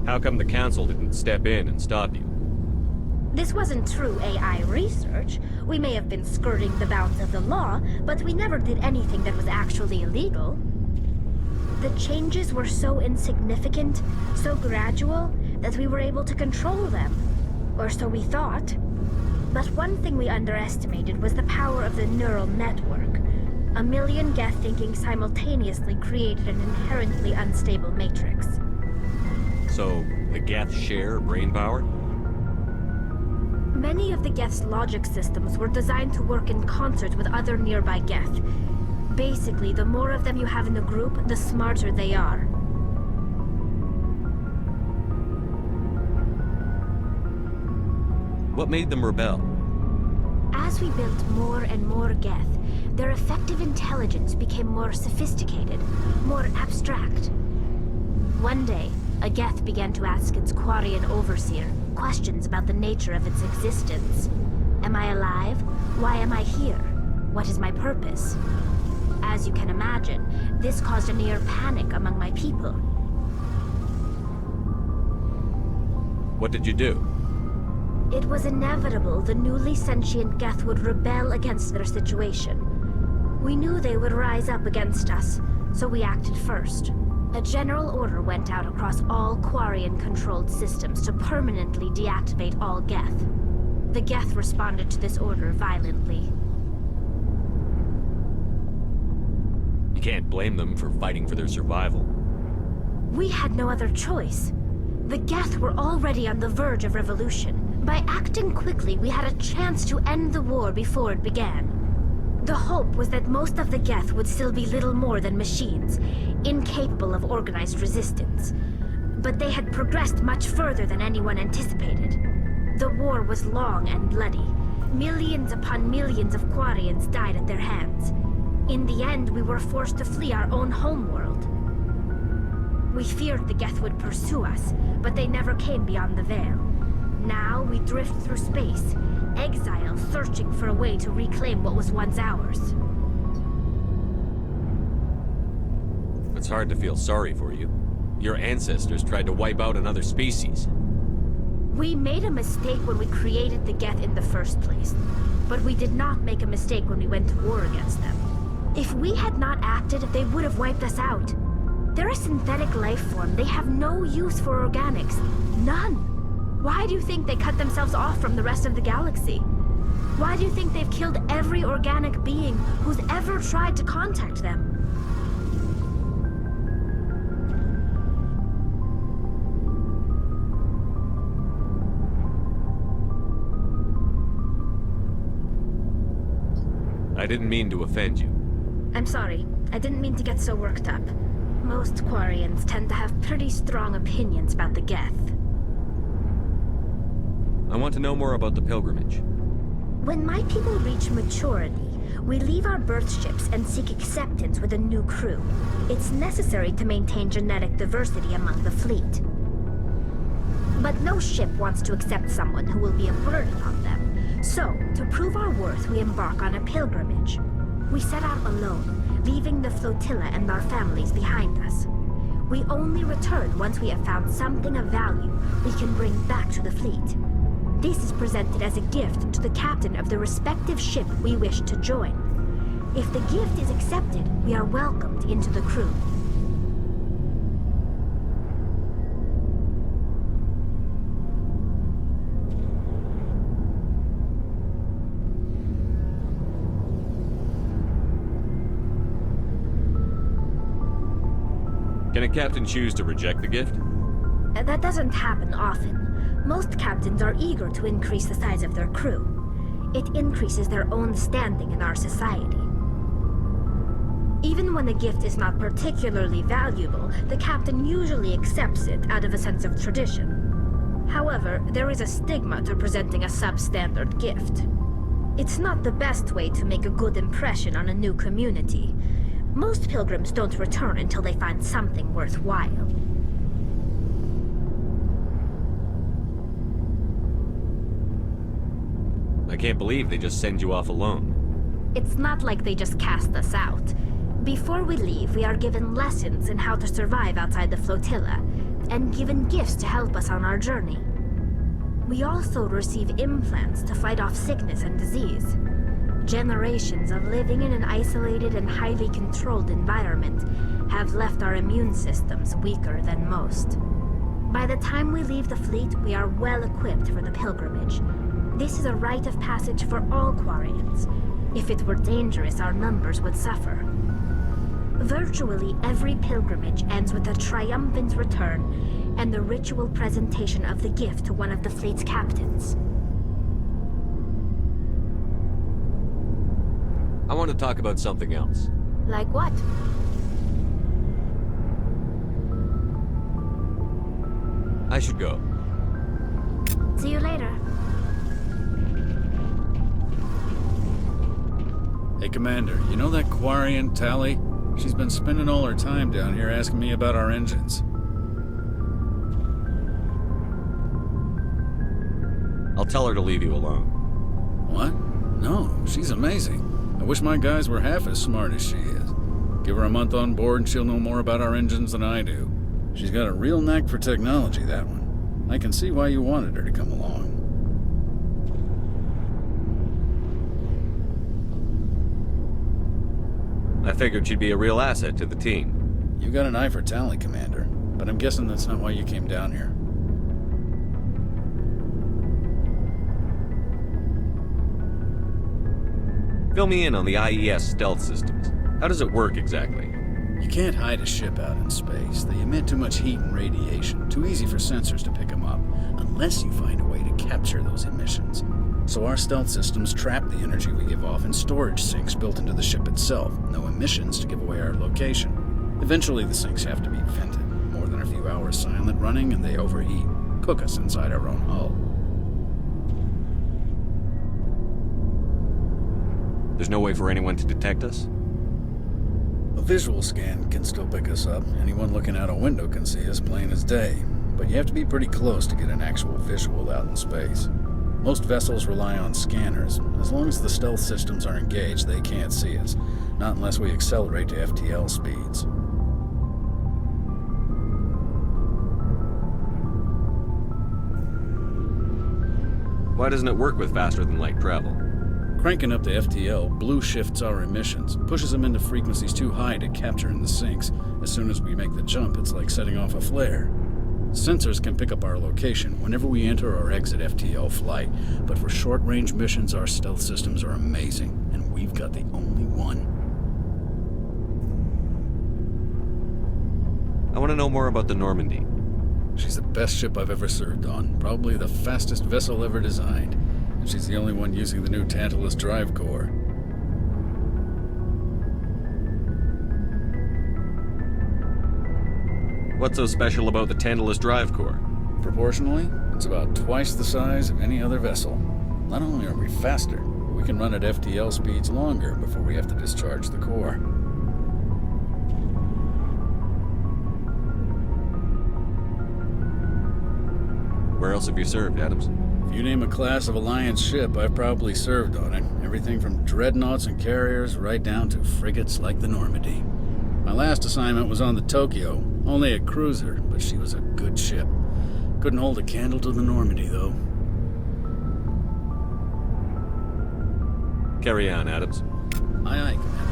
How come the Council didn't step in and stop you? This wasn't true AI research. We may have been skirting the bounds of the law, but we never did anything that was actually illegal. The changes were so insignificant, so gradual, that we were able to control them. Or so we thought. But one thing we underestimated was the power of the neural network. A million Geth thinking simultaneously created an inherently unstable matrix. So, the Geth share brain power? Many of the Geth's logic systems were designed to work in concert with other nearby Geth. Basically, the more of them you have in a group, the smarter they are. What made them rebel? As we built more and more Geth, their effective intelligence became more sophisticated, more abstract. One day, a Geth began to ask its Quarian overseer questions about the nature of its existence. Am I alive? Why am I here? What is my purpose? As you can imagine, this caused a near panic among my people. What did you do? It was inevitable the newly sentient Geth would rebel against their situation. We knew they would rise up against us, so we acted first. A general order went out across all Quarian-controlled systems to permanently deactivate all Geth. The Geth responded to this order violently. You can't blame them for fighting for their survival. We had no other choice. The Geth were already on the verge of revolution. By acting quickly, we had a chance to end the war before it began. The hope was that most of the Geth would still be little more than machines, incapable of organized resistance. But they had progressed much further than anyone anticipated. The war was long and bloody. Millions upon millions of Quarians died at their hands. In the end, we were forced to flee our own homeworld. We feared the Geth would pursue us, but they never came beyond the Veil. Now we drift through space, exile, searching for a way to reclaim what was once ours. It's hard to feel sorry for you. Your ancestors tried to wipe out another species. We made a mistake when we created the Geth in the first place, but we did not make a mistake when we went to war against them. If we had not acted, they would have wiped us out. They're a synthetic life form. They have no use for organics. None. Why do you think they cut themselves off from the rest of the galaxy? Why do you think they've killed every organic being who's ever tried to contact them? I didn't mean to offend you. I'm sorry. I didn't mean to get so worked up. Most Quarians tend to have pretty strong opinions about the Geth. I want to know more about the pilgrimage. When my people reach maturity, we leave our birth ships and seek acceptance with a new crew. It's necessary to maintain genetic diversity among the fleet. But no ship wants to accept someone who will be a burden on them. So, to prove our worth, we embark on a pilgrimage. We set out alone, leaving the flotilla and our families behind us. We only return once we have found something of value we can bring back to the fleet. This is presented as a gift to the captain of the respective ship we wish to join. If the gift is accepted, we are welcomed into the crew. Can a captain choose to reject the gift? That doesn't happen often. Most captains are eager to increase the size of their crew. It increases their own standing in our society. Even when the gift is not particularly valuable, the captain usually accepts it out of a sense of tradition. However, there is a stigma to presenting a substandard gift. It's not the best way to make a good impression on a new community. Most pilgrims don't return until they find something worthwhile. I can't believe they just send you off alone. It's not like they just cast us out. Before we leave, we are given lessons in how to survive outside the flotilla, and given gifts to help us on our journey. We also receive implants to fight off sickness and disease. Generations of living in an isolated and highly controlled environment have left our immune systems weaker than most. By the time we leave the fleet, we are well equipped for the pilgrimage. This is a rite of passage for all Quarians. If it were dangerous, our numbers would suffer. Virtually every pilgrimage ends with a triumphant return and the ritual presentation of the gift to one of the fleet's captains. I want to talk about something else. Like what? I should go. See you later. Hey, Commander, you know that Quarian, Tally? She's been spending all her time down here asking me about our engines. I'll tell her to leave you alone. What? No, she's amazing. I wish my guys were half as smart as she is. Give her a month on board and she'll know more about our engines than I do. She's got a real knack for technology, that one. I can see why you wanted her to come along. I figured she'd be a real asset to the team. You got an eye for Tally, Commander, but I'm guessing that's not why you came down here. Fill me in on the IES stealth systems. How does it work exactly? You can't hide a ship out in space. They emit too much heat and radiation. Too easy for sensors to pick them up, unless you find a way to capture those emissions. So our stealth systems trap the energy we give off in storage sinks built into the ship itself. No emissions to give away our location. Eventually the sinks have to be vented. More than a few hours silent running and they overheat. Cook us inside our own hull. There's no way for anyone to detect us? A visual scan can still pick us up. Anyone looking out a window can see us plain as day. But you have to be pretty close to get an actual visual out in space. Most vessels rely on scanners. As long as the stealth systems are engaged, they can't see us. Not unless we accelerate to FTL speeds. Why doesn't it work with faster than light travel? Cranking up the FTL blue shifts our emissions, pushes them into frequencies too high to capture in the sinks. As soon as we make the jump, it's like setting off a flare. Sensors can pick up our location whenever we enter or exit FTL flight, but for short-range missions, our stealth systems are amazing, and we've got the only one. I want to know more about the Normandy. She's the best ship I've ever served on, probably the fastest vessel ever designed. And she's the only one using the new Tantalus drive core. What's so special about the Tantalus drive core? Proportionally, it's about twice the size of any other vessel. Not only are we faster, but we can run at FTL speeds longer before we have to discharge the core. Where else have you served, Adams? If you name a class of Alliance ship, I've probably served on it. Everything from dreadnoughts and carriers right down to frigates like the Normandy. My last assignment was on the Tokyo, only a cruiser, but she was a good ship. Couldn't hold a candle to the Normandy, though. Carry on, Adams. Aye, aye, Commander.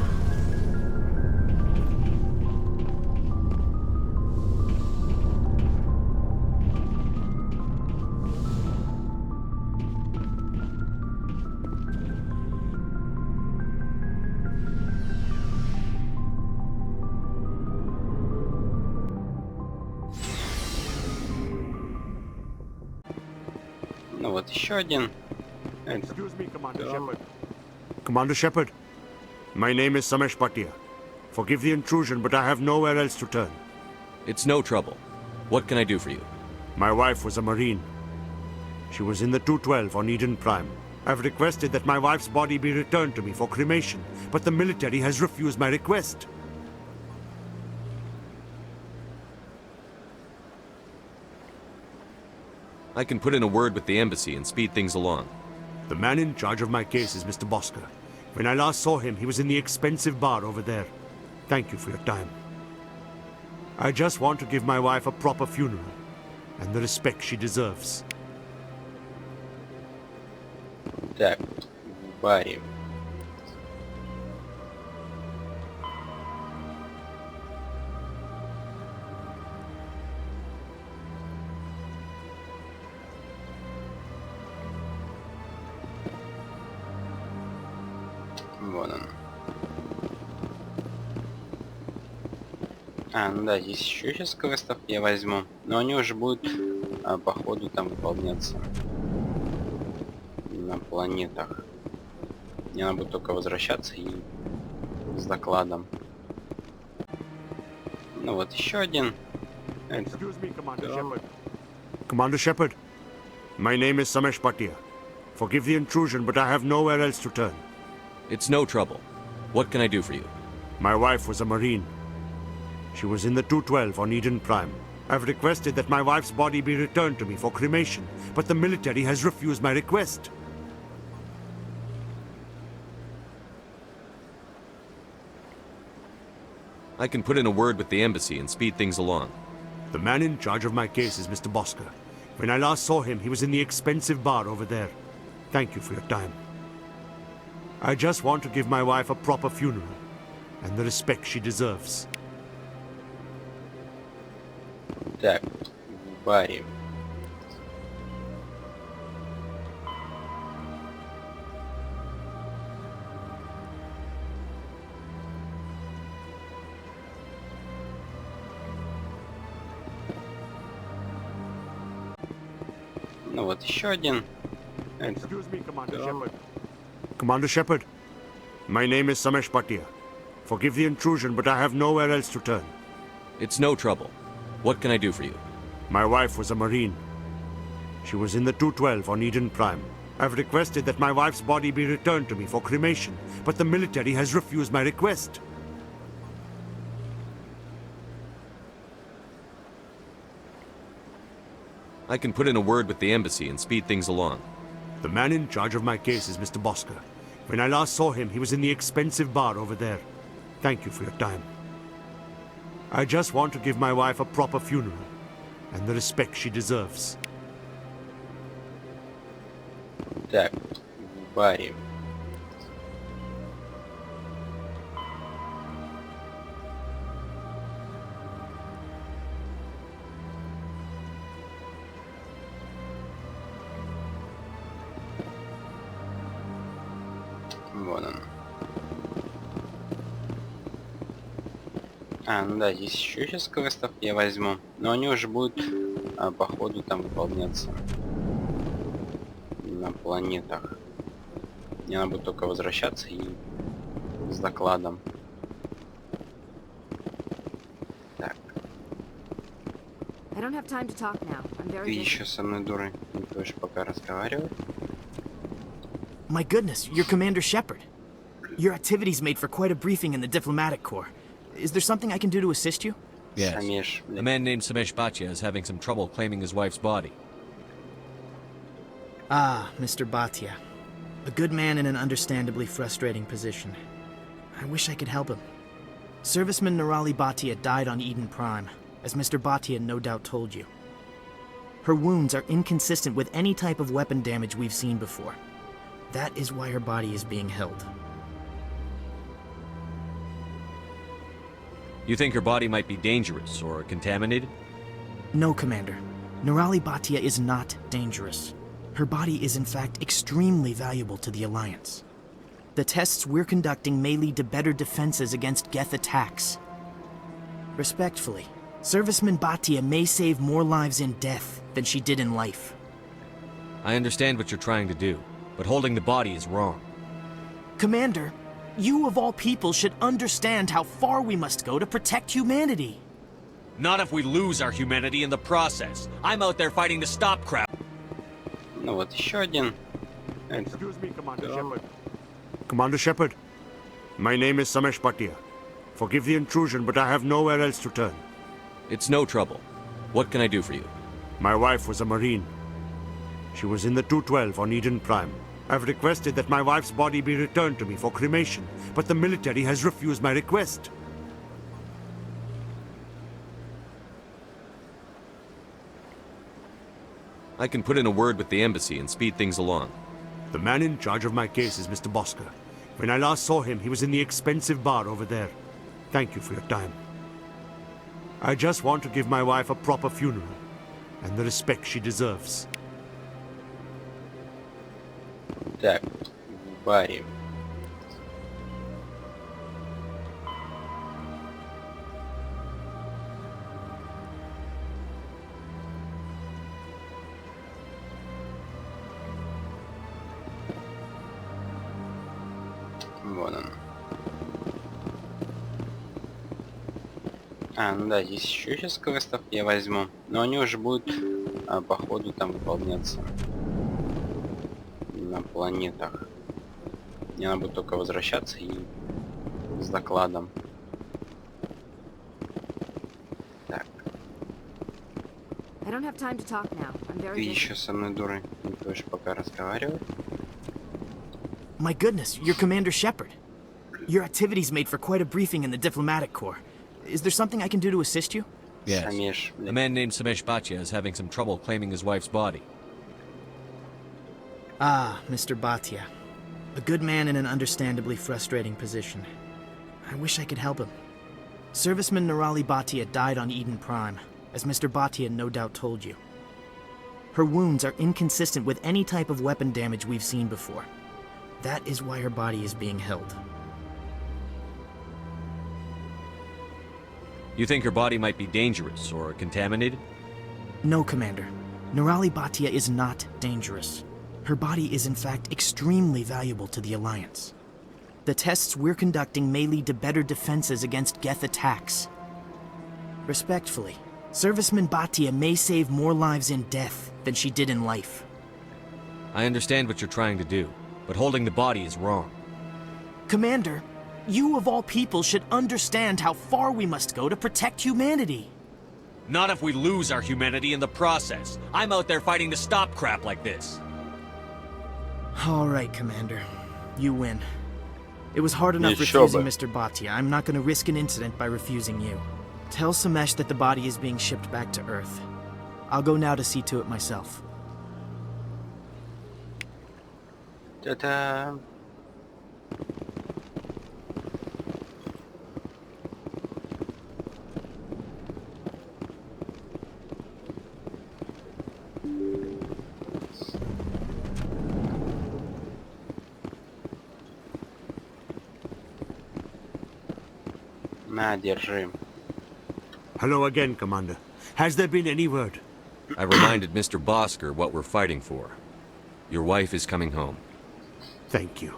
Ну вот еще один. Excuse me, Commander Shepard. Commander Shepard, my name is Samesh Bhatia. Forgive the intrusion, but I have nowhere else to turn. It's no trouble. What can I do for you? My wife was a Marine. She was in the 212 on Eden Prime. I've requested that my wife's body be returned to me for cremation, but the military has refused my request. I can put in a word with the embassy and speed things along. The man in charge of my case is Mr. Bosker. When I last saw him, he was in the expensive bar over there. Thank you for your time. I just want to give my wife a proper funeral and the respect she deserves. Так, в баре. Вон он. А, ну да, здесь еще сейчас квестов я возьму. Но они уже будут по ходу там выполняться. На планетах. Мне надо будет только возвращаться и с докладом. Ну вот еще один. Excuse me, Commander Shepard. Commander Shepard, my name is Samesh Bhatia. Forgive the intrusion, but I have nowhere else to turn. It's no trouble. What can I do for you? My wife was a Marine. She was in the 212 on Eden Prime. I've requested that my wife's body be returned to me for cremation, but the military has refused my request. I can put in a word with the embassy and speed things along. The man in charge of my case is Mr. Bosker. When I last saw him, he was in the expensive bar over there. Thank you for your time. I just want to give my wife a proper funeral, and the respect she deserves. Так, в баре. Ну вот еще один. Excuse me, Commander Shepard. Commander Shepard, my name is Samesh Bhatia. Forgive the intrusion, but I have nowhere else to turn. It's no trouble. What can I do for you? My wife was a Marine. She was in the 212 on Eden Prime. I've requested that my wife's body be returned to me for cremation, but the military has refused my request. I can put in a word with the embassy and speed things along. The man in charge of my case is Mr. Bosker. When I last saw him, he was in the expensive bar over there. Thank you for your time. I just want to give my wife a proper funeral, and the respect she deserves. Так, в баре. Вон он. Ну да, здесь еще сейчас квестов я возьму. Но они уже будут по ходу там выполняться. На планетах. Мне надо будет только возвращаться и с докладом. Так. Ты еще со мной, дурой, не будешь пока разговаривать. My goodness, you're Commander Shepard. Your activities made for quite a briefing in the diplomatic corps. Is there something I can do to assist you? Yes. A man named Samesh Bhatia is having some trouble claiming his wife's body. Ah, Mr. Bhatia. A good man in an understandably frustrating position. I wish I could help him. Serviceman Nirali Bhatia died on Eden Prime, as Mr. Bhatia no doubt told you. Her wounds are inconsistent with any type of weapon damage we've seen before. That is why her body is being held. You think her body might be dangerous or contaminated? No, Commander. Nirali Bhatia is not dangerous. Her body is in fact extremely valuable to the Alliance. The tests we're conducting may lead to better defenses against Geth attacks. Respectfully, Serviceman Bhatia may save more lives in death than she did in life. I understand what you're trying to do, but holding the body is wrong. Commander, you of all people should understand how far we must go to protect humanity. Not if we lose our humanity in the process. I'm out there fighting to stop crap. Ну вот еще один. Excuse me, Commander Shepard. Commander Shepard, my name is Samesh Bhatia. Forgive the intrusion, but I have nowhere else to turn. It's no trouble. What can I do for you? My wife was a Marine. She was in the 212 on Eden Prime. I've requested that my wife's body be returned to me for cremation, but the military has refused my request. I can put in a word with the embassy and speed things along. The man in charge of my case is Mr. Bosker. When I last saw him, he was in the expensive bar over there. Thank you for your time. I just want to give my wife a proper funeral, and the respect she deserves. Так, в баре. Вон он. Ну да, здесь еще сейчас квестов я возьму. Но они уже будут по ходу там выполняться. На планетах. Мне надо будет только возвращаться и с докладом. Так. I don't have time to talk now. I'm very Ты busy. еще со мной, дурой, не будешь пока разговаривать? My goodness, you're Commander Shepard. Your activities made for quite a briefing in the diplomatic corps. Is there something I can do to assist you? Yes. Samesh. A man named Samesh Bhatia is having some trouble claiming his wife's body. Ah, Mr. Bhatia. A good man in an understandably frustrating position. I wish I could help him. Serviceman Nirali Bhatia died on Eden Prime, as Mr. Bhatia no doubt told you. Her wounds are inconsistent with any type of weapon damage we've seen before. That is why her body is being held. You think her body might be dangerous or contaminated? No, Commander. Nirali Bhatia is not dangerous. Her body is in fact extremely valuable to the Alliance. The tests we're conducting may lead to better defenses against Geth attacks. Respectfully, Serviceman Bhatia may save more lives in death than she did in life. I understand what you're trying to do, but holding the body is wrong. Commander, you of all people should understand how far we must go to protect humanity. Not if we lose our humanity in the process. I'm out there fighting to stop crap like this. All right, Commander. You win. It was hard enough Еще refusing бы. Mr. Bhatia. I'm not going to risk an incident by refusing you. Tell Samesh that the body is being shipped back to Earth. I'll go now to see to it myself. Ta-da! На, держи. Hello again, Commander. Has there been any word? I reminded Mr. Bosker what we're fighting for. Your wife is coming home. Thank you.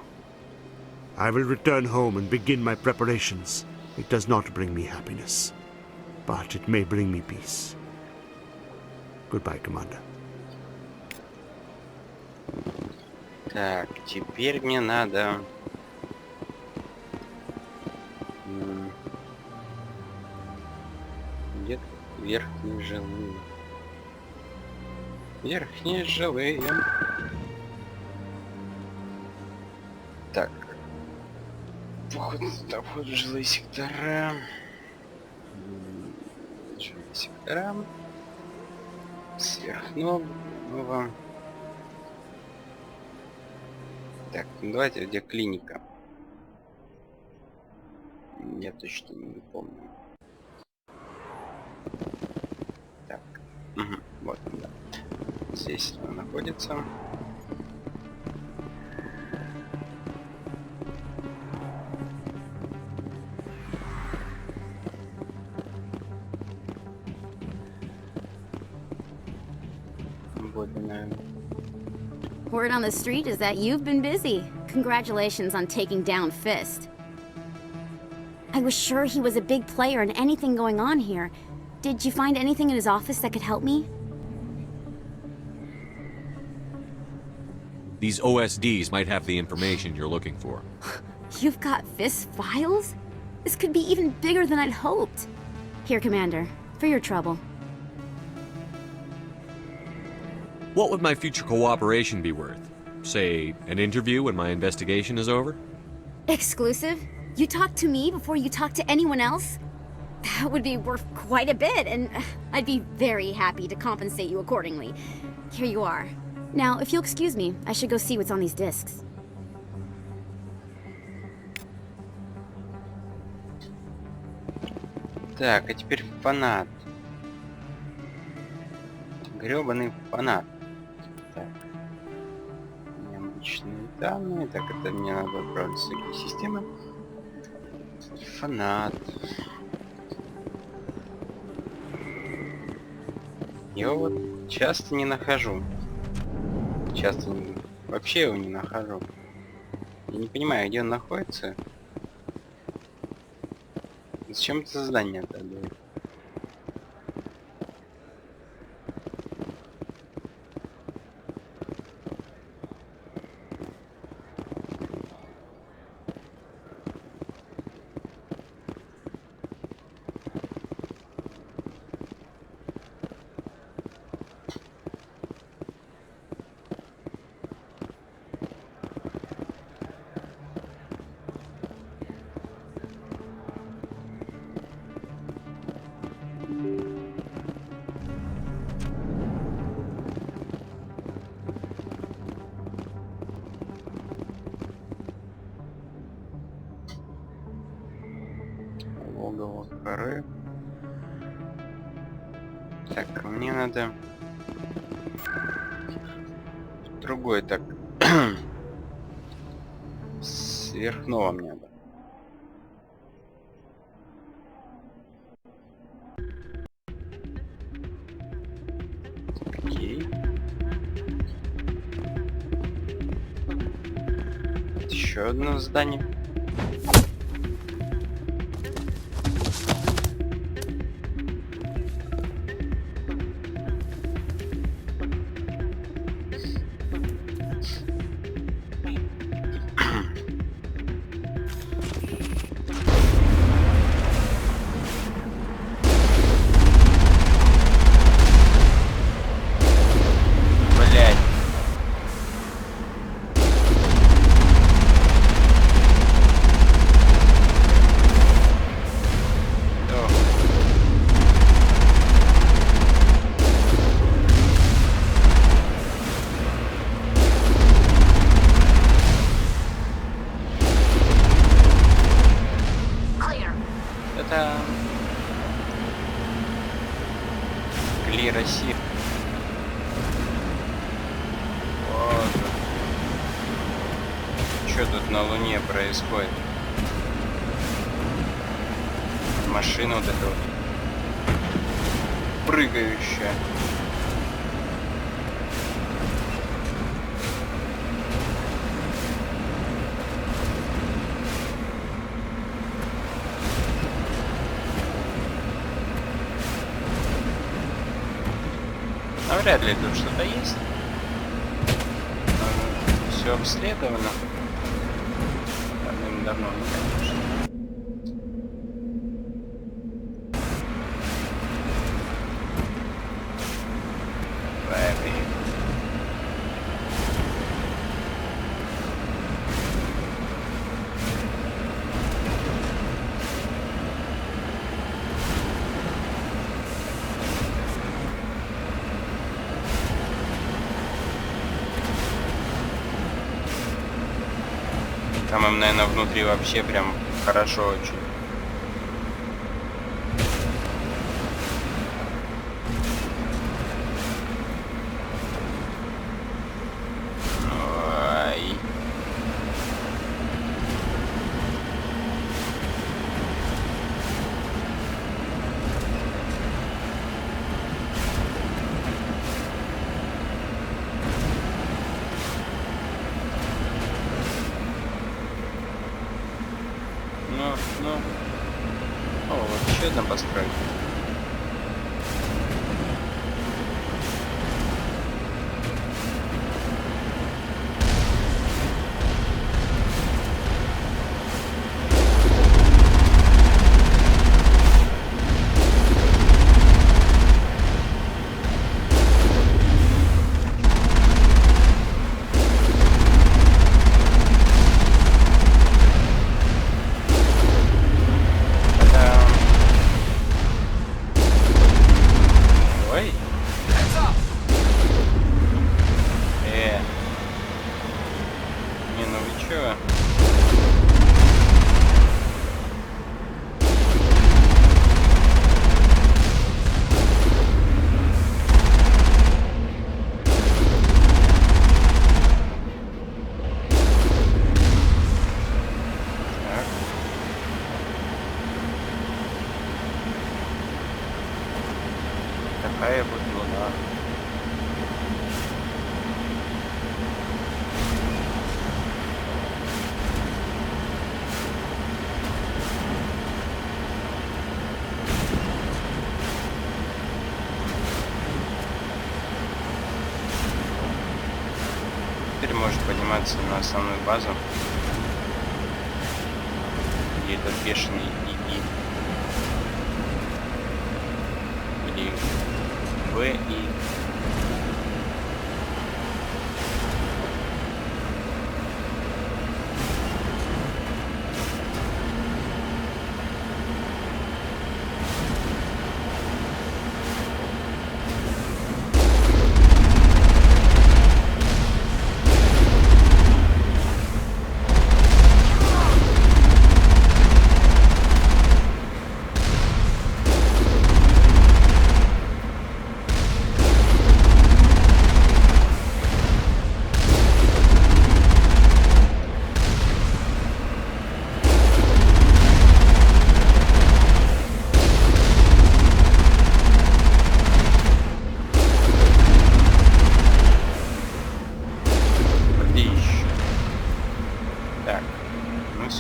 I will return home and begin my preparations. It does not bring me happiness, but it may bring me peace. Goodbye, Commander. Так, теперь мне надо... Где верхние жилые? Верхние жилые. Так. Вход в жилые сектора. Жилые сектора. Сверхнового. Так, ну давайте, где клиника? Я точно не помню. Так, угу, вот, да. Здесь она находится. Вот она. Word on the street is that you've been busy. Congratulations on taking down Fist. I was sure he was a big player in anything going on here. Did you find anything in his office that could help me? These OSDs might have the information you're looking for. You've got Fist's files? This could be even bigger than I'd hoped. Here, Commander, for your trouble. What would my future cooperation be worth? Say, an interview when my investigation is over? Exclusive? You talk to me before you talk to anyone else? That would be worth quite a bit, and I'd be very happy to compensate you accordingly. Here you are. Now, if you'll excuse me, I should go see what's on these discs. Так, а теперь фанат. Грёбаный фанат. Так. Необычные данные. Так, это мне надо отправиться в системы. Фанат. Я его вот часто не нахожу. Часто не... Вообще его не нахожу. Я не понимаю, где он находится. Зачем это задание отдали? Так, мне надо другой, так. Сверхнового мне надо. Окей. Еще одно здание. Россия. Вот. Что тут на Луне происходит? Машина вот эта вот прыгающая. Вряд ли тут что-то есть. Все обследовано. Давно, конечно. Там им, наверное, внутри вообще прям хорошо очень. Ой. Ну. О, вот еще одна постройка. Такая вот луна. Теперь может подниматься на основную базу, где этот бешеный ИИ. Или ВИ.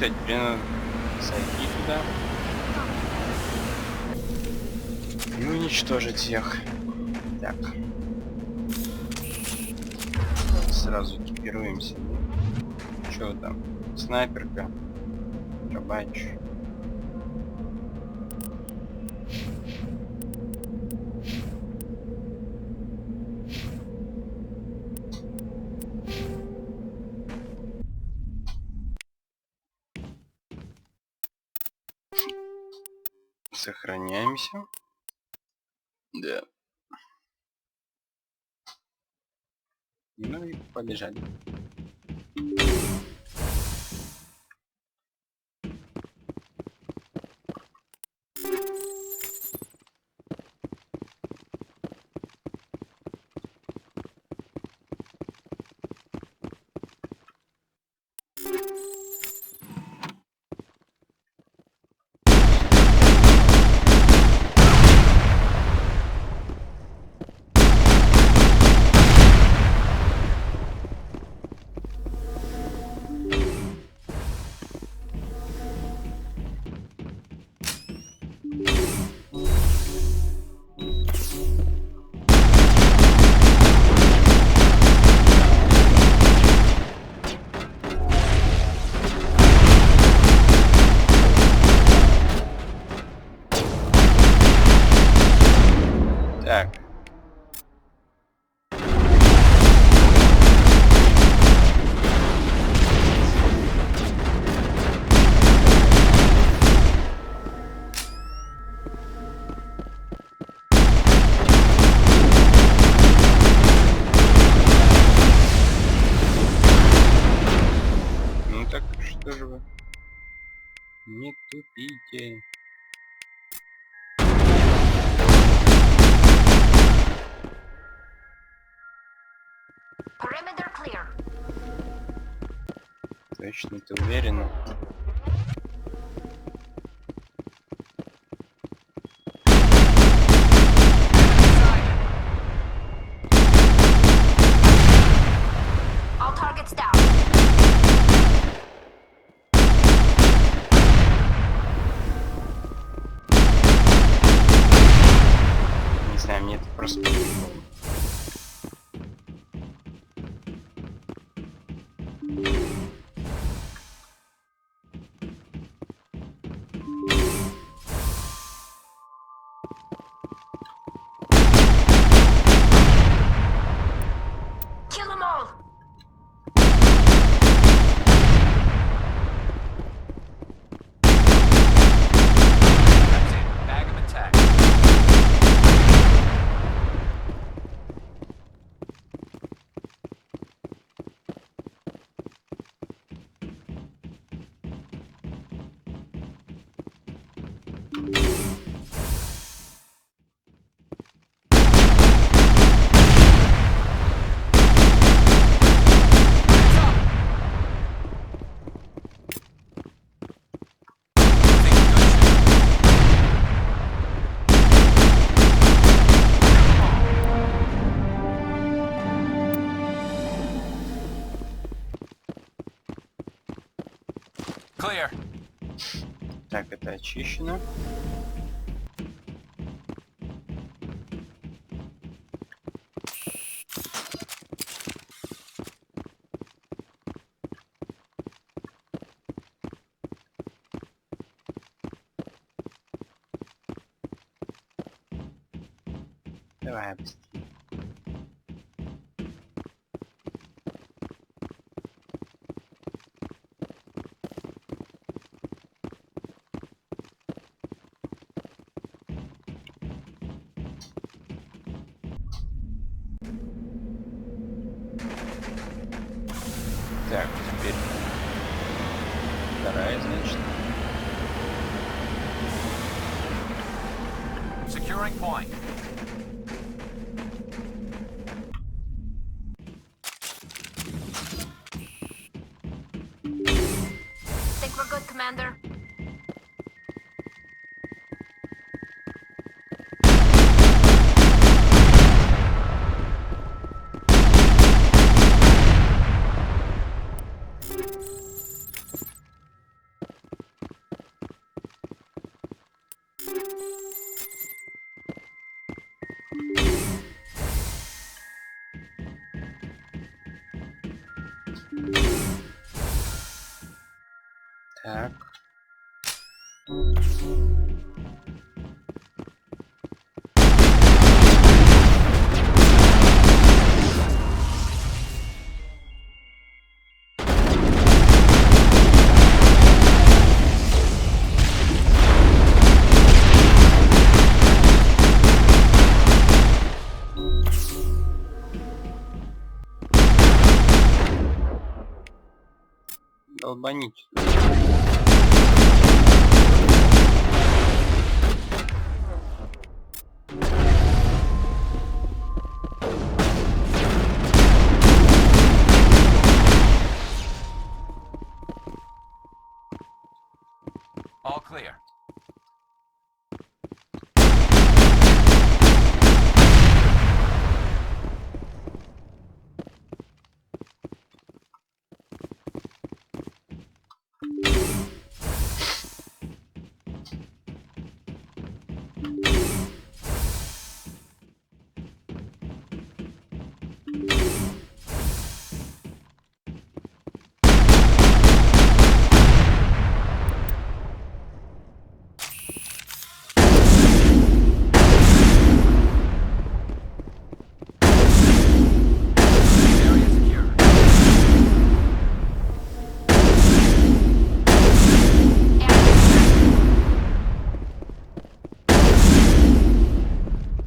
Кстати, теперь надо зайти туда и уничтожить их. Так. Сразу экипируемся. Чё там? Снайперка. Дробач. Сохраняемся. Да. Ну и побежали. Так. Ну так что же вы? Не тупите. Perimeter clear. Точно, ты уверена? All targets down. Не знаю, мне это просто прикольно. Kill them all. Bag of attack. Clear. Так, это очищено. Давай быстрее. Так, теперь вторая, значит. Securing point. Think we're good, Commander? Так. Долбанить. All clear.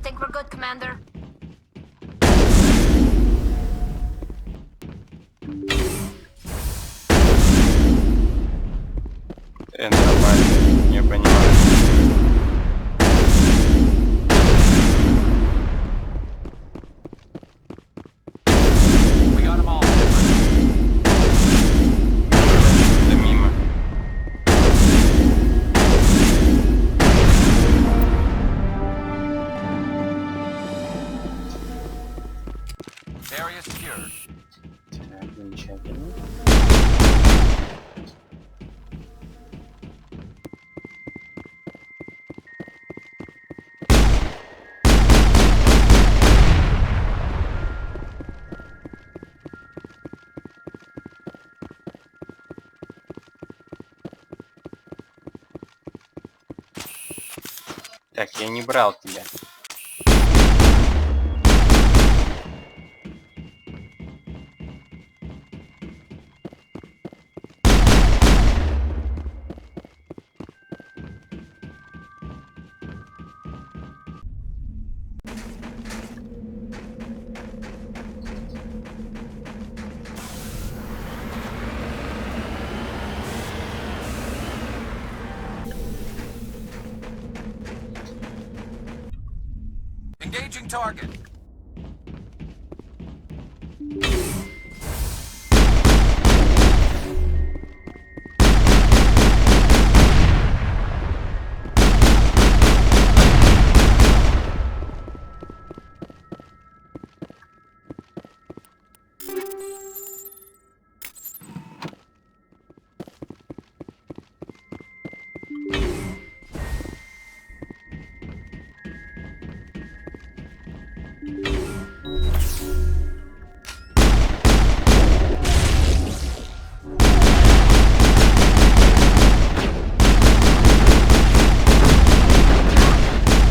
Think we're good, Commander? Нормально, не понимаю. We got them all. Да мимо. Area secured. Так, замечательно. Так, я не брал тебя. Engaging target.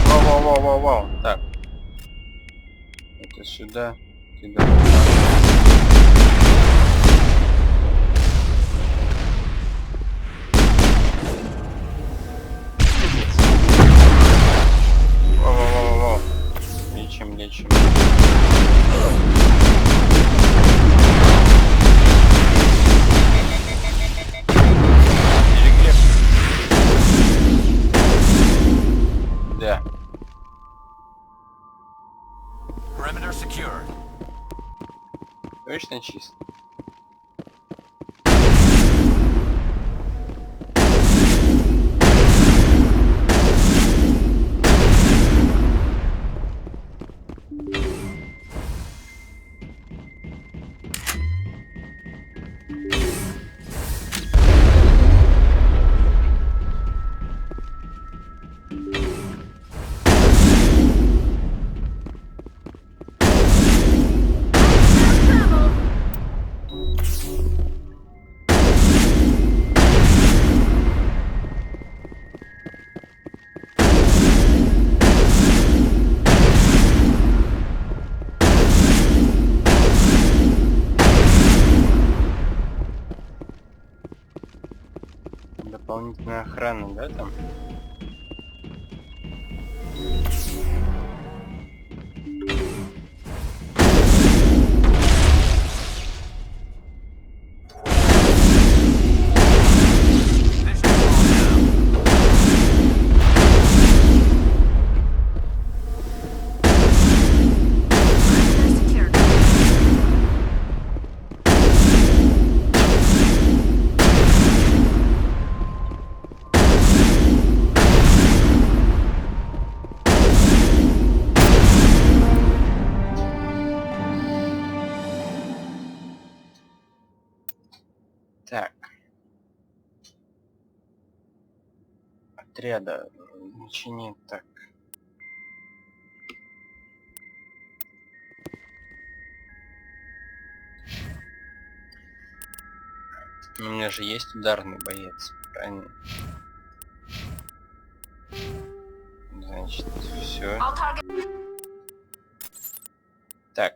Воу-воу-воу-воу-воу. Так. Это сюда. Сюда. Воу-воу-воу-воу. Лечим, лечим. Да. Perimeter secured. Точно чисто. Дополнительная охрана, да, там? Так. Отряда. Значение так. У меня же есть ударный боец, правильно? Значит, все. Так.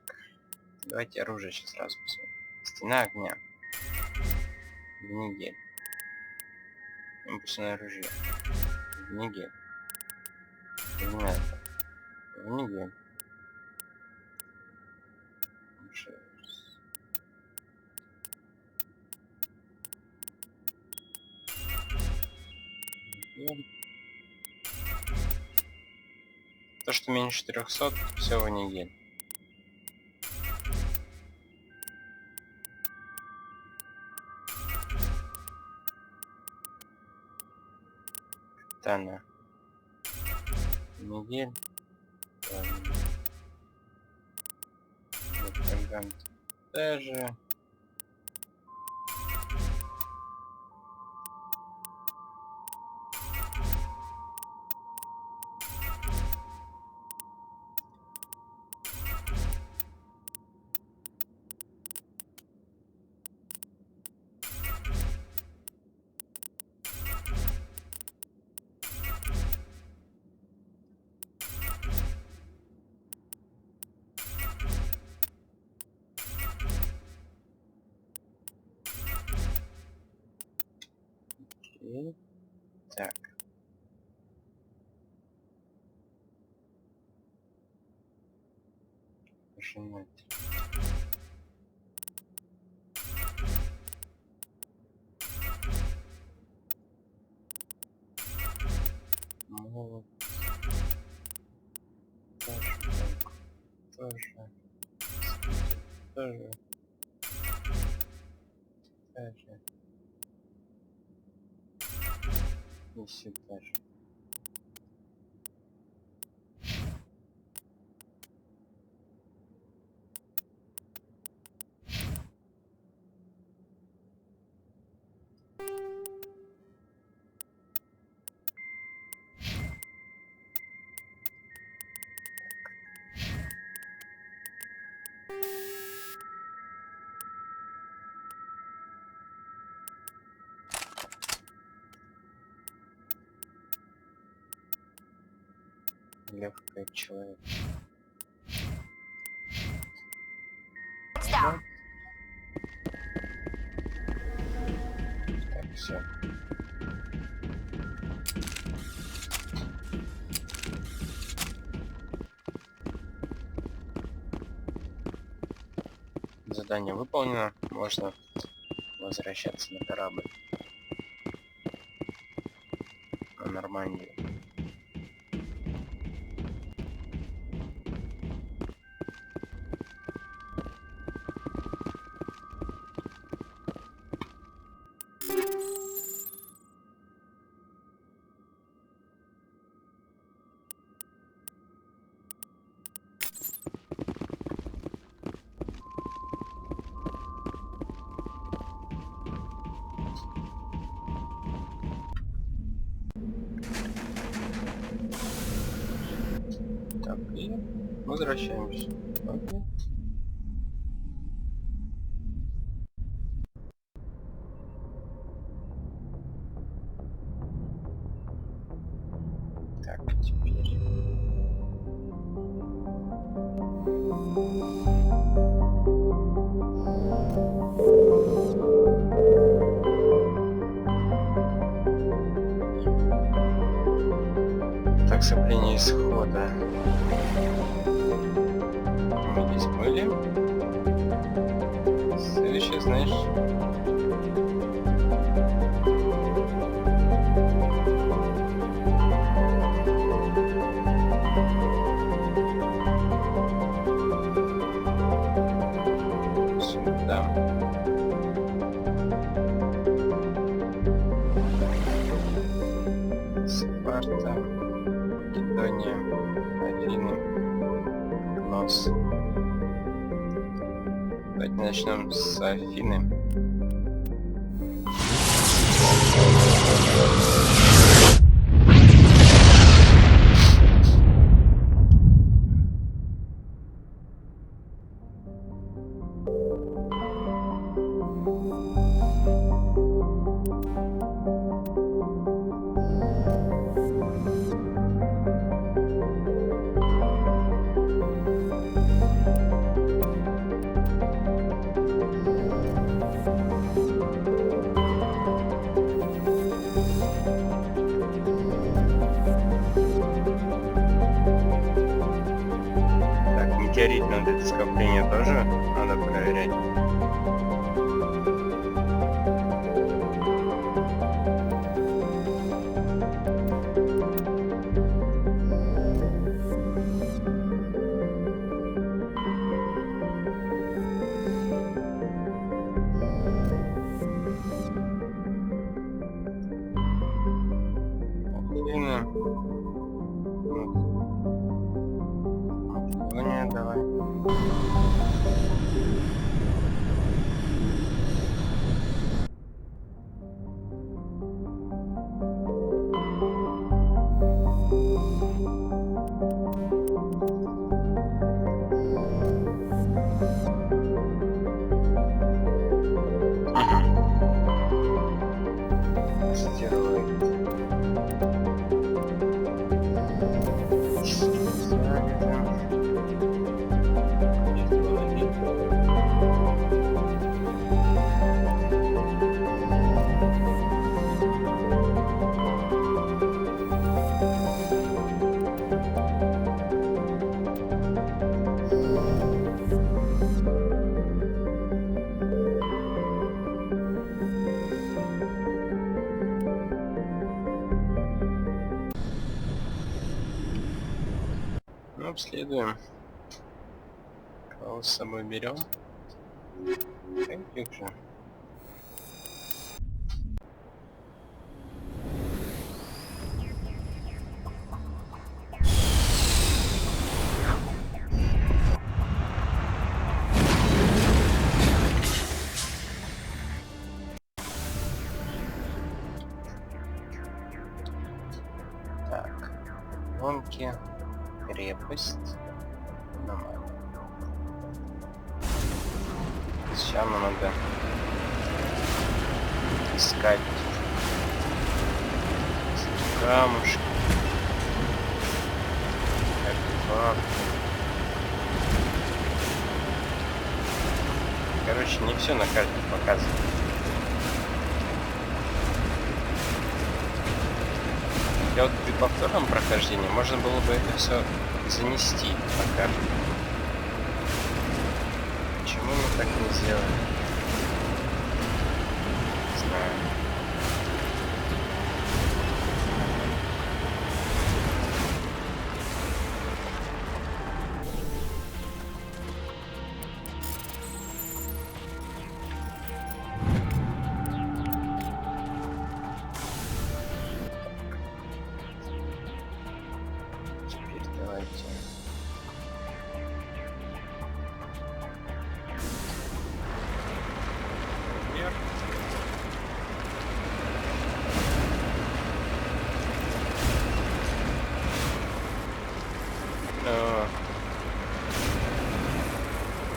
Давайте оружие сейчас сразу посмотрим. Стена огня. Винигель. Импульсное оружие. Винигель. Терминатор. Винигель. То, что меньше 300, все винигель. Катана. Винигель. Гагант. Даже. Окей. Так. Нажимать. Ну, тоже, тоже. И сюда же. Легкий человек. Так, все. Задание выполнено. Можно возвращаться на корабль. На Нормандию. Так, и возвращаемся. Окей. Так, теперь. Так, сопление исхода. Мы здесь были. Следующее, знаешь... Сюда. Спарта, Македония, Афины, Нос. Давайте начнем с Афины. Метеоритное вот это скопление тоже надо проверять. Давай. Обследуем. Кого с собой берем? Каких же? Так, гонки. Крепость. Нормально. Сейчас нам надо искать камушки, артефакты. Короче, не все на карте показывает. Хотя вот при повторном прохождении можно было бы это все занести на карту. Почему мы так не сделали? Не знаю.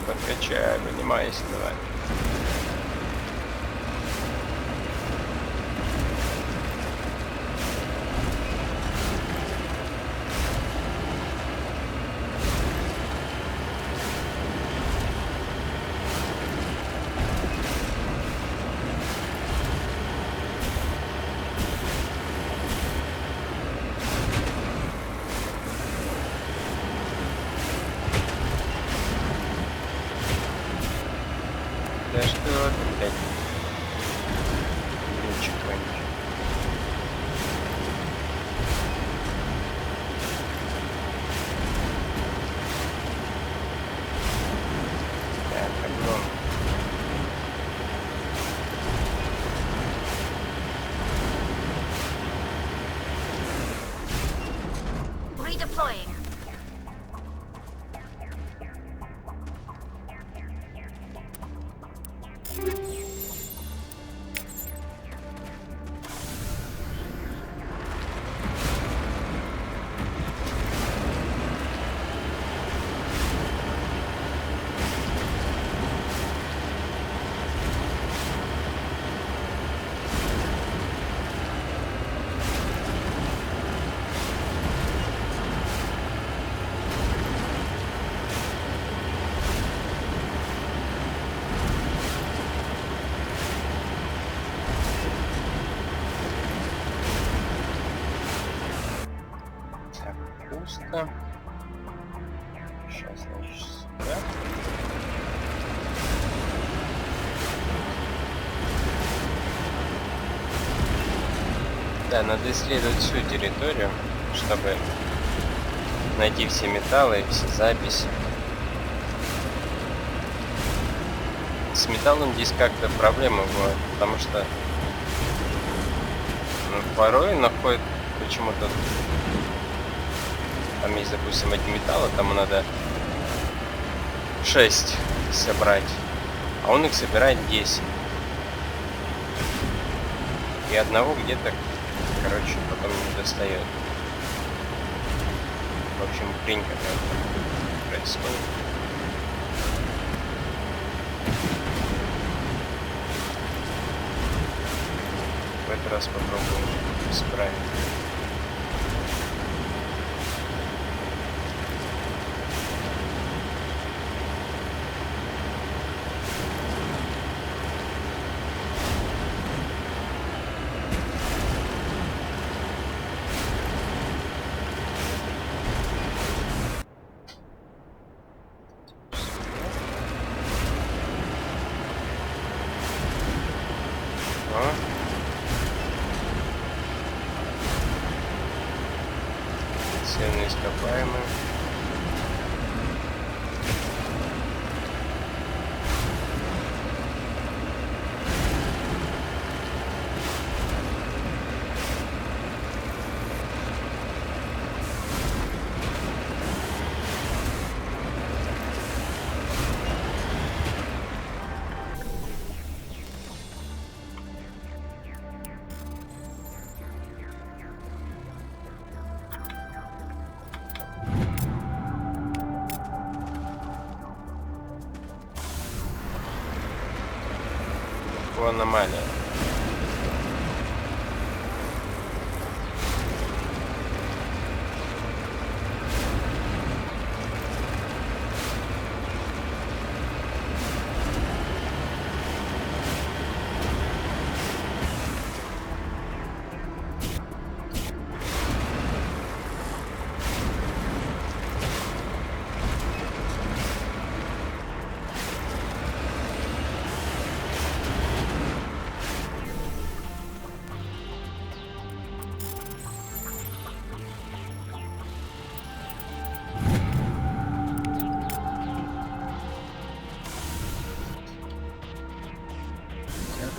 Подкачай, вынимайся, давай. Пусто. Сейчас, значит, сюда. Да, надо исследовать всю территорию, чтобы найти все металлы и все записи. С металлом здесь как-то проблемы бывают, потому что порой находят почему-то. Там есть, допустим, эти металлы, там надо 6 собрать, а он их собирает 10. И одного где-то, короче, потом не достает. В общем, хрень какая-то происходит. В этот раз попробуем исправить. Ценные ископаемые. Аномалия.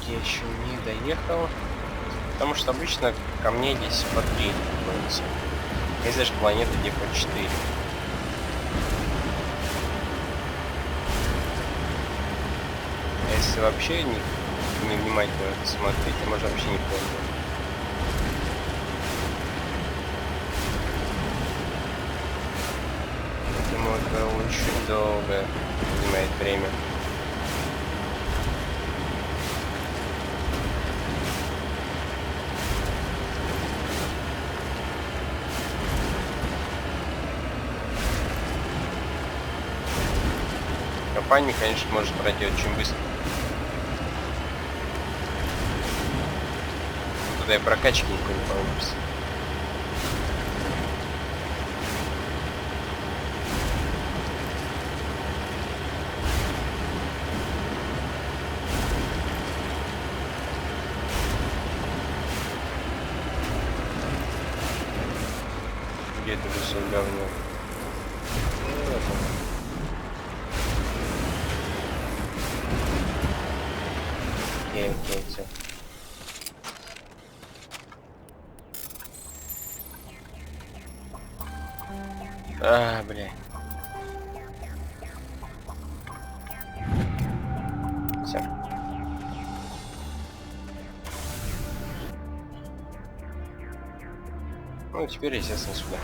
Я еще не доехал, потому что обычно камней здесь по 3 находится. Есть даже планета, где по 4. А если вообще не внимательно смотреть, то можно вообще не понять. Поэтому это очень долго занимает время. Компания, конечно, может пройти очень быстро. Туда и прокачки никакой не получится. Где это все говно? Окей, все. Бля. Все. Ну, теперь, естественно, сюда.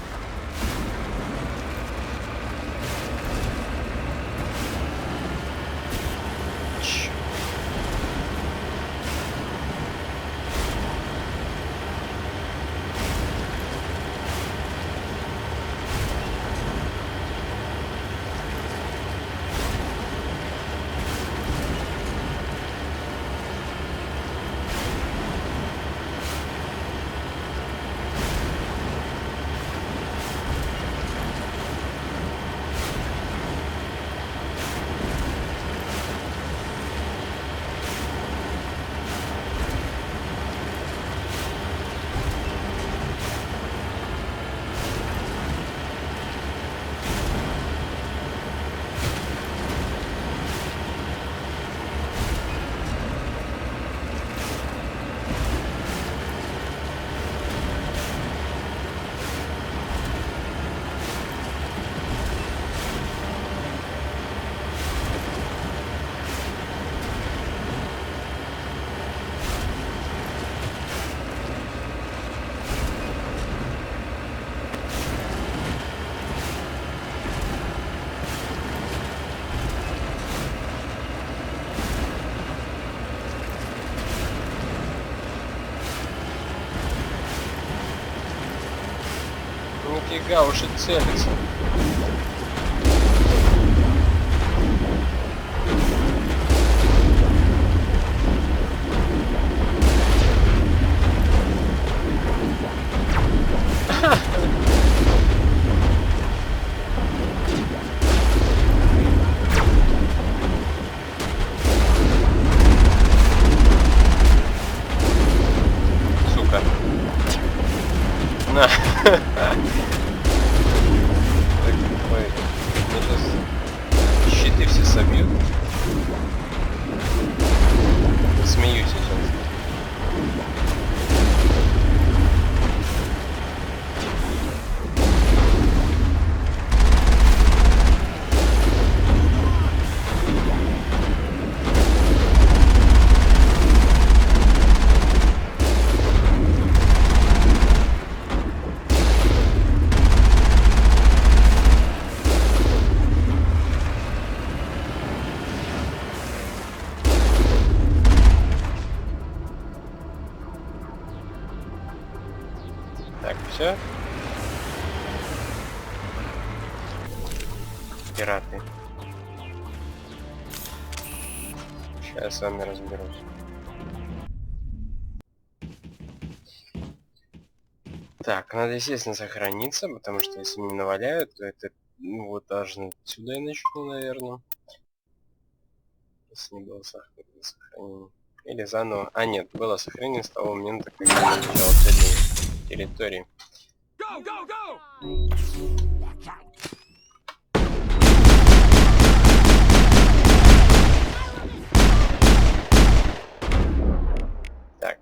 Нифига уж и целится. Сука. На. Щиты все собьют. Смеюсь сейчас. Так, все. Пираты. Сейчас с вами разберусь. Так, надо, естественно, сохраниться, потому что если мне наваляют, то это, ну, вот даже отсюда я начну, наверное. Если не было сохранения. Или заново. А, нет, было сохранение с того момента, как я начал целые территории. Так.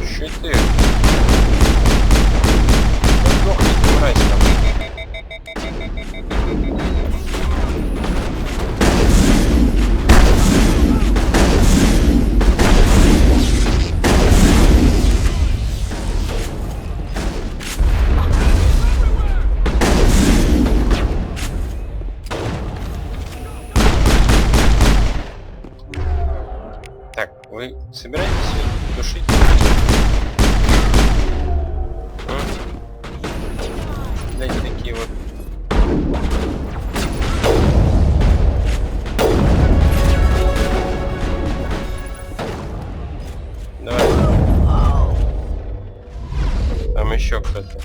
Щиты. Подохните, мразь там. Так, вы собираетесь душить? Дайте такие вот. Давай. Там еще кто-то.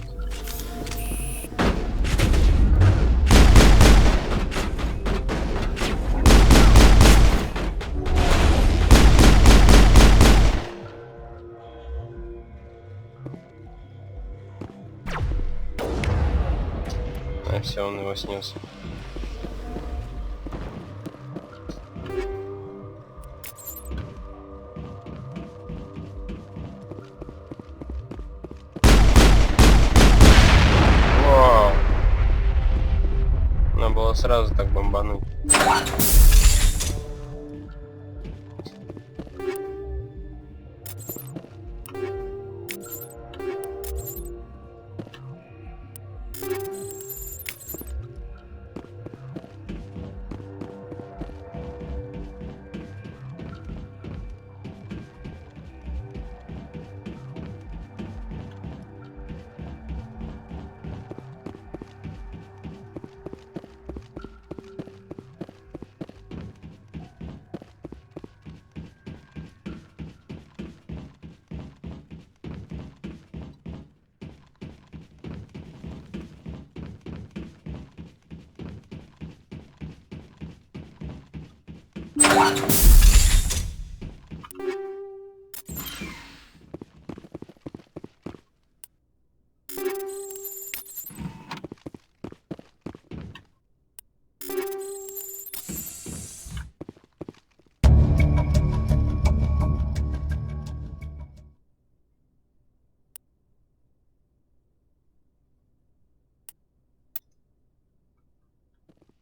А все, он его снес. было сразу так бомбануть.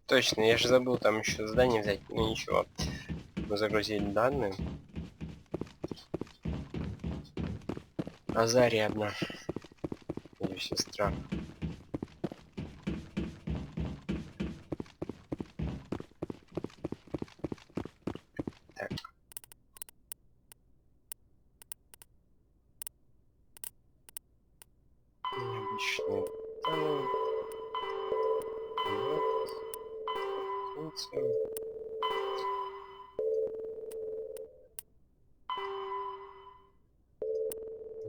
Точно, я же забыл там еще задание взять. Ну ничего. Мы загрузили данные. Азария одна. Ее сестра. Так. Необычные данные. Функция.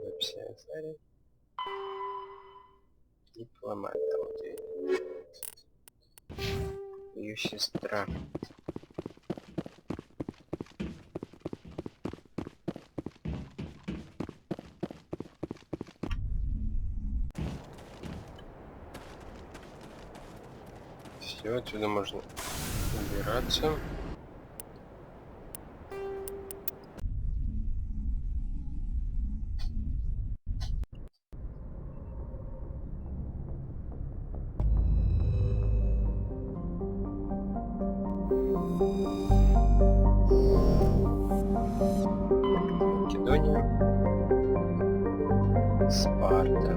Записи Азария. Дипломат. Вот ее сестра. Все, отсюда можно убираться. Македония. Спарта.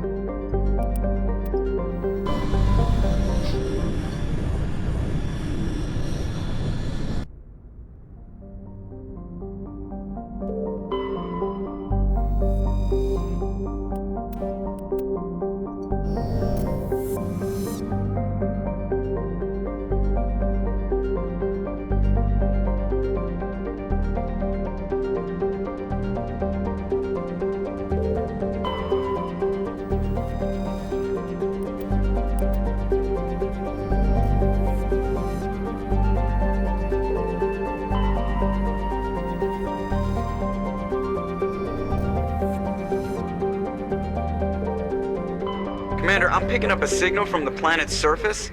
Commander, I'm picking up a signal from the planet's surface.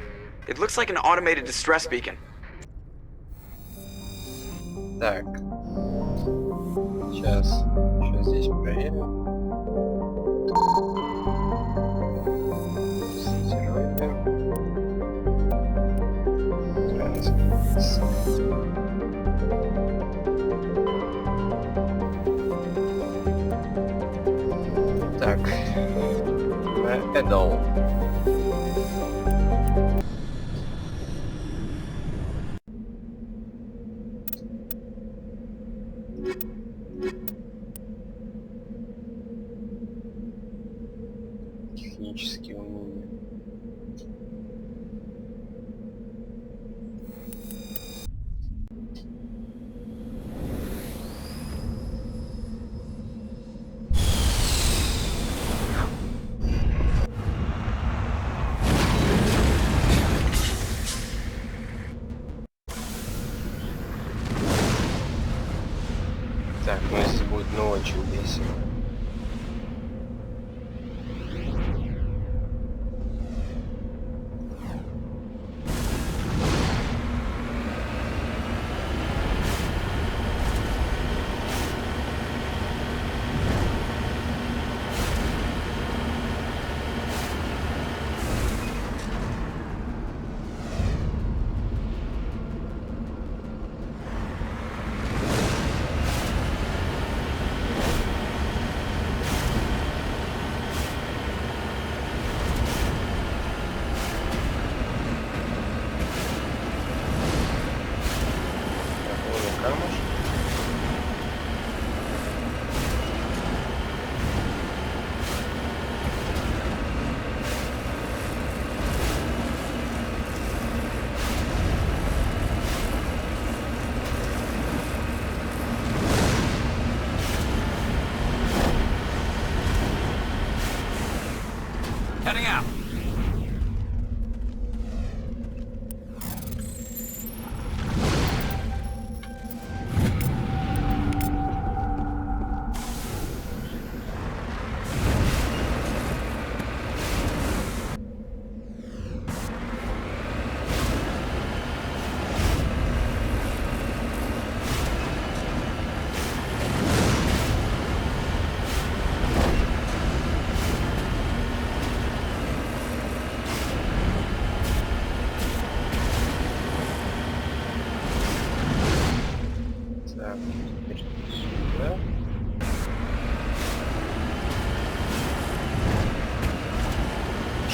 It looks like an automated distress beacon. Так. Сейчас здесь проверим. Так. Эдол. Технические умения. Так, ну здесь будет, ну, очень весело.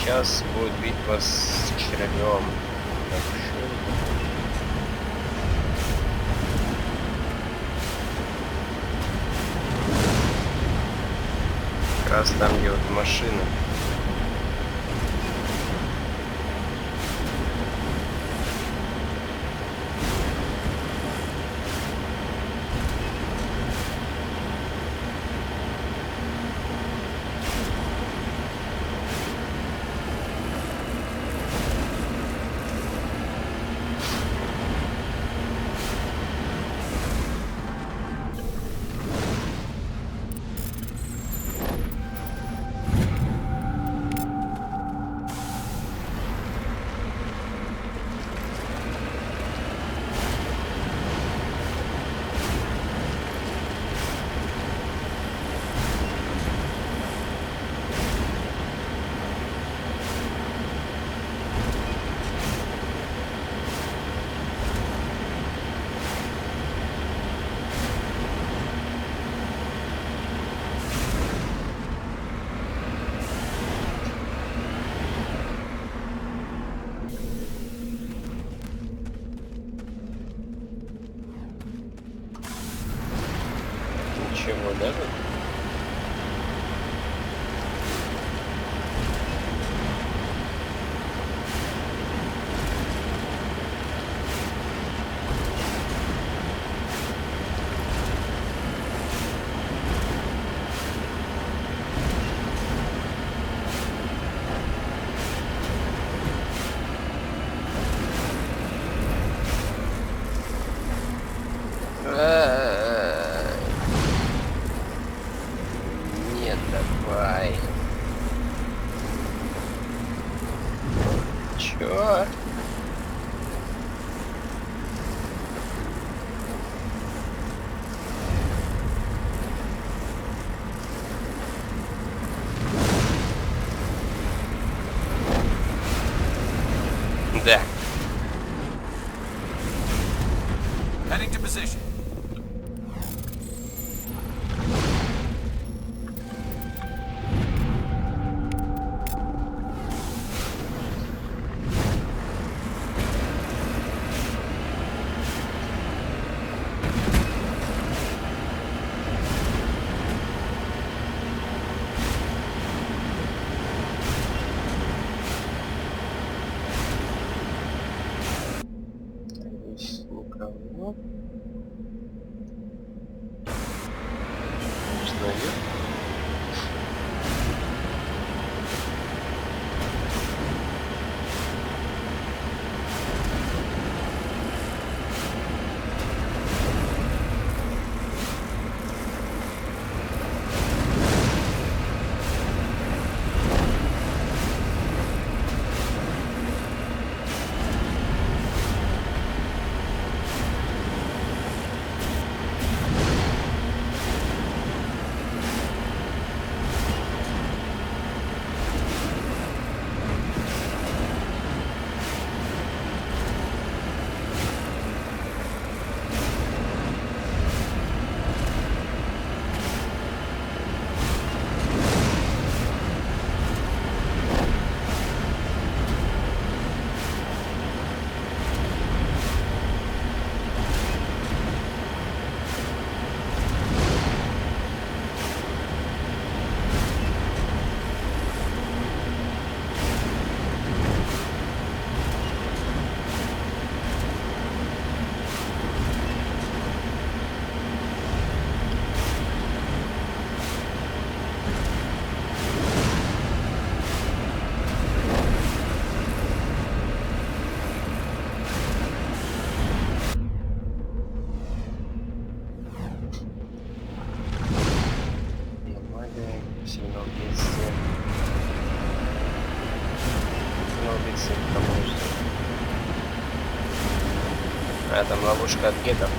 Сейчас будет битва с червем. Как раз там, где вот машина. Ничего, да? Нет, давай. Чё? Да. Heading to position. Здесь никого. Наверх. Сильно убийцы. Сильно убийцы, потому что... А, там ловушка от гетов.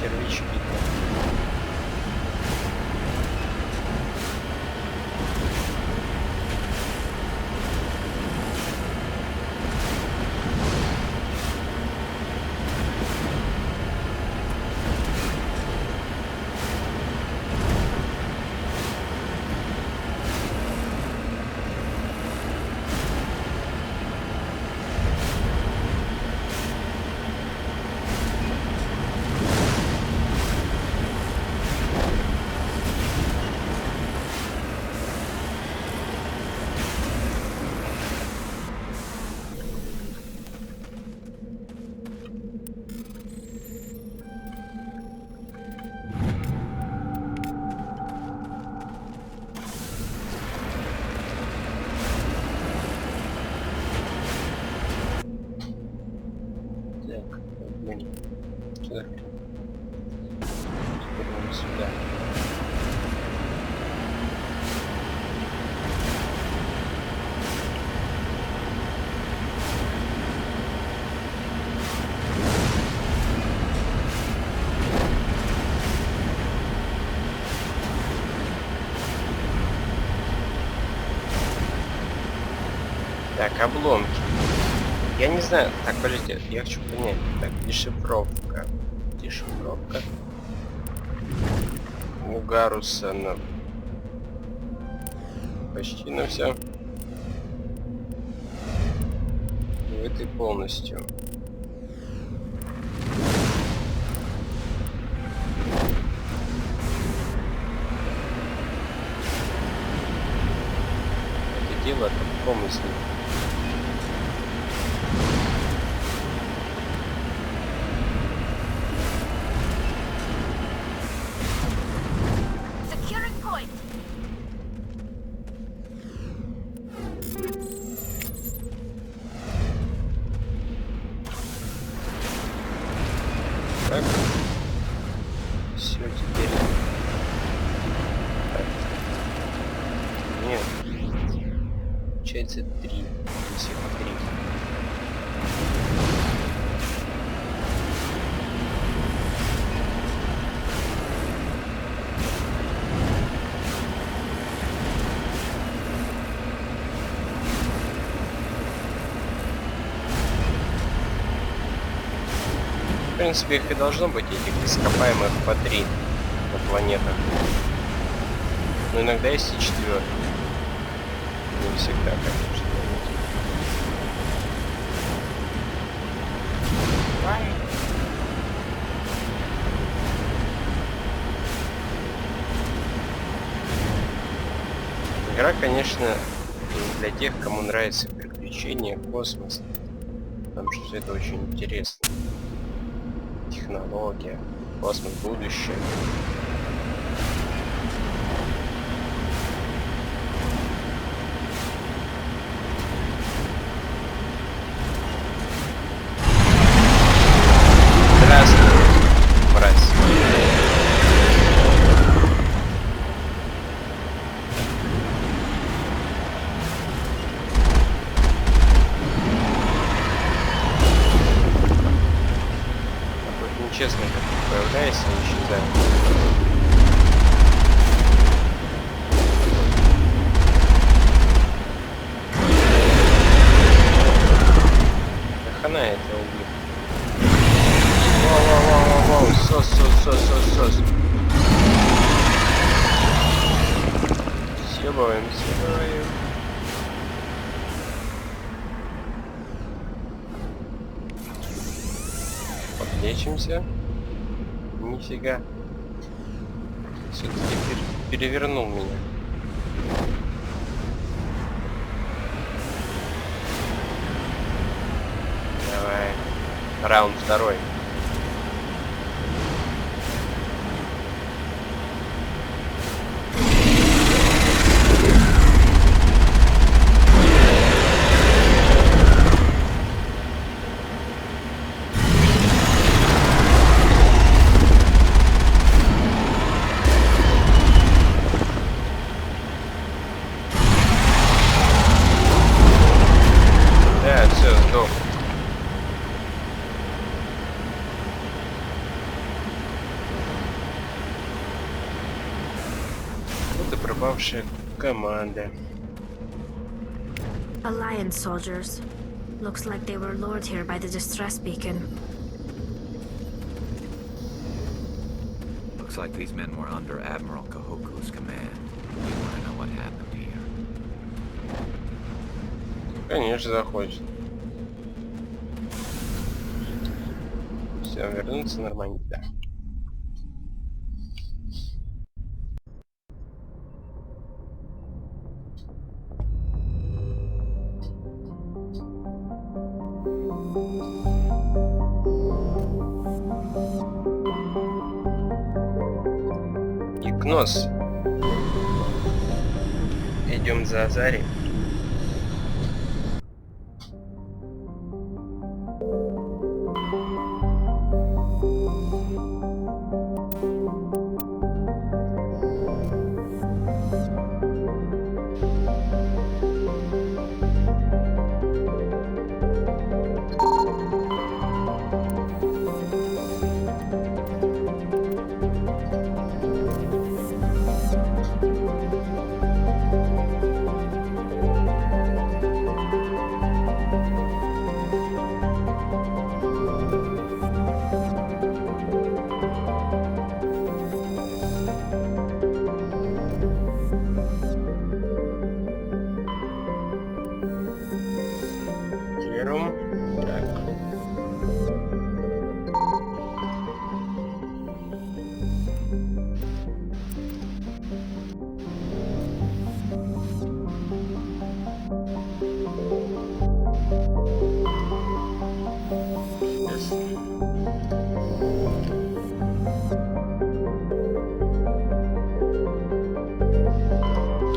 червячки-то. Сюда. Так, обломки. Я не знаю. Так, подожди, я хочу понять. Так, дешифровка. Дешифровка. У Гаруса на... почти на все. В этой полностью. Это дело в помысле. Так. Все, теперь. Так. Нет. Получается 3. Всего 3. В принципе, их и должно быть, этих ископаемых по 3 на планетах. Но иногда есть и 4. Не всегда, конечно. Игра, конечно, для тех, кому нравится приключения, космос. Потому что все это очень интересно. Технология, космос, будущее. Здравствуй, мразь. Честно, как появляется и исчезает. Да хана это убил. Воу, сос. Съебываем. Лечимся. Нифига. Все-таки перевернул меня. Давай. Раунд второй. Это пропавшая команда. Alliance soldiers. Looks like they were lured here by the distress beacon. Looks like these men were under Admiral Kahoku's command. We want to know what happened here. Конечно, захочет. Все, вернуться нормально. Да. Игнос. Идем за Азари.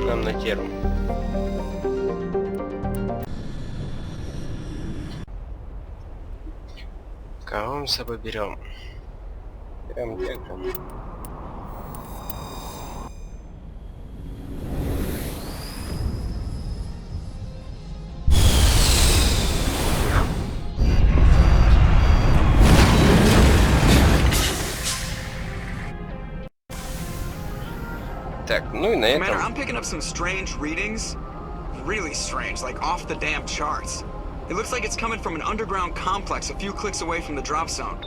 Нам на терму. Кого мы с собой берем? Берем Дека. Так, ну и на этом... Commander, I'm picking up some strange readings. Really strange, like off the damn charts. It looks like it's coming from an underground complex a few clicks away from the drop zone.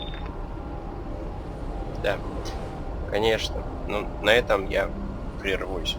Да, конечно. Ну, на этом я прервусь.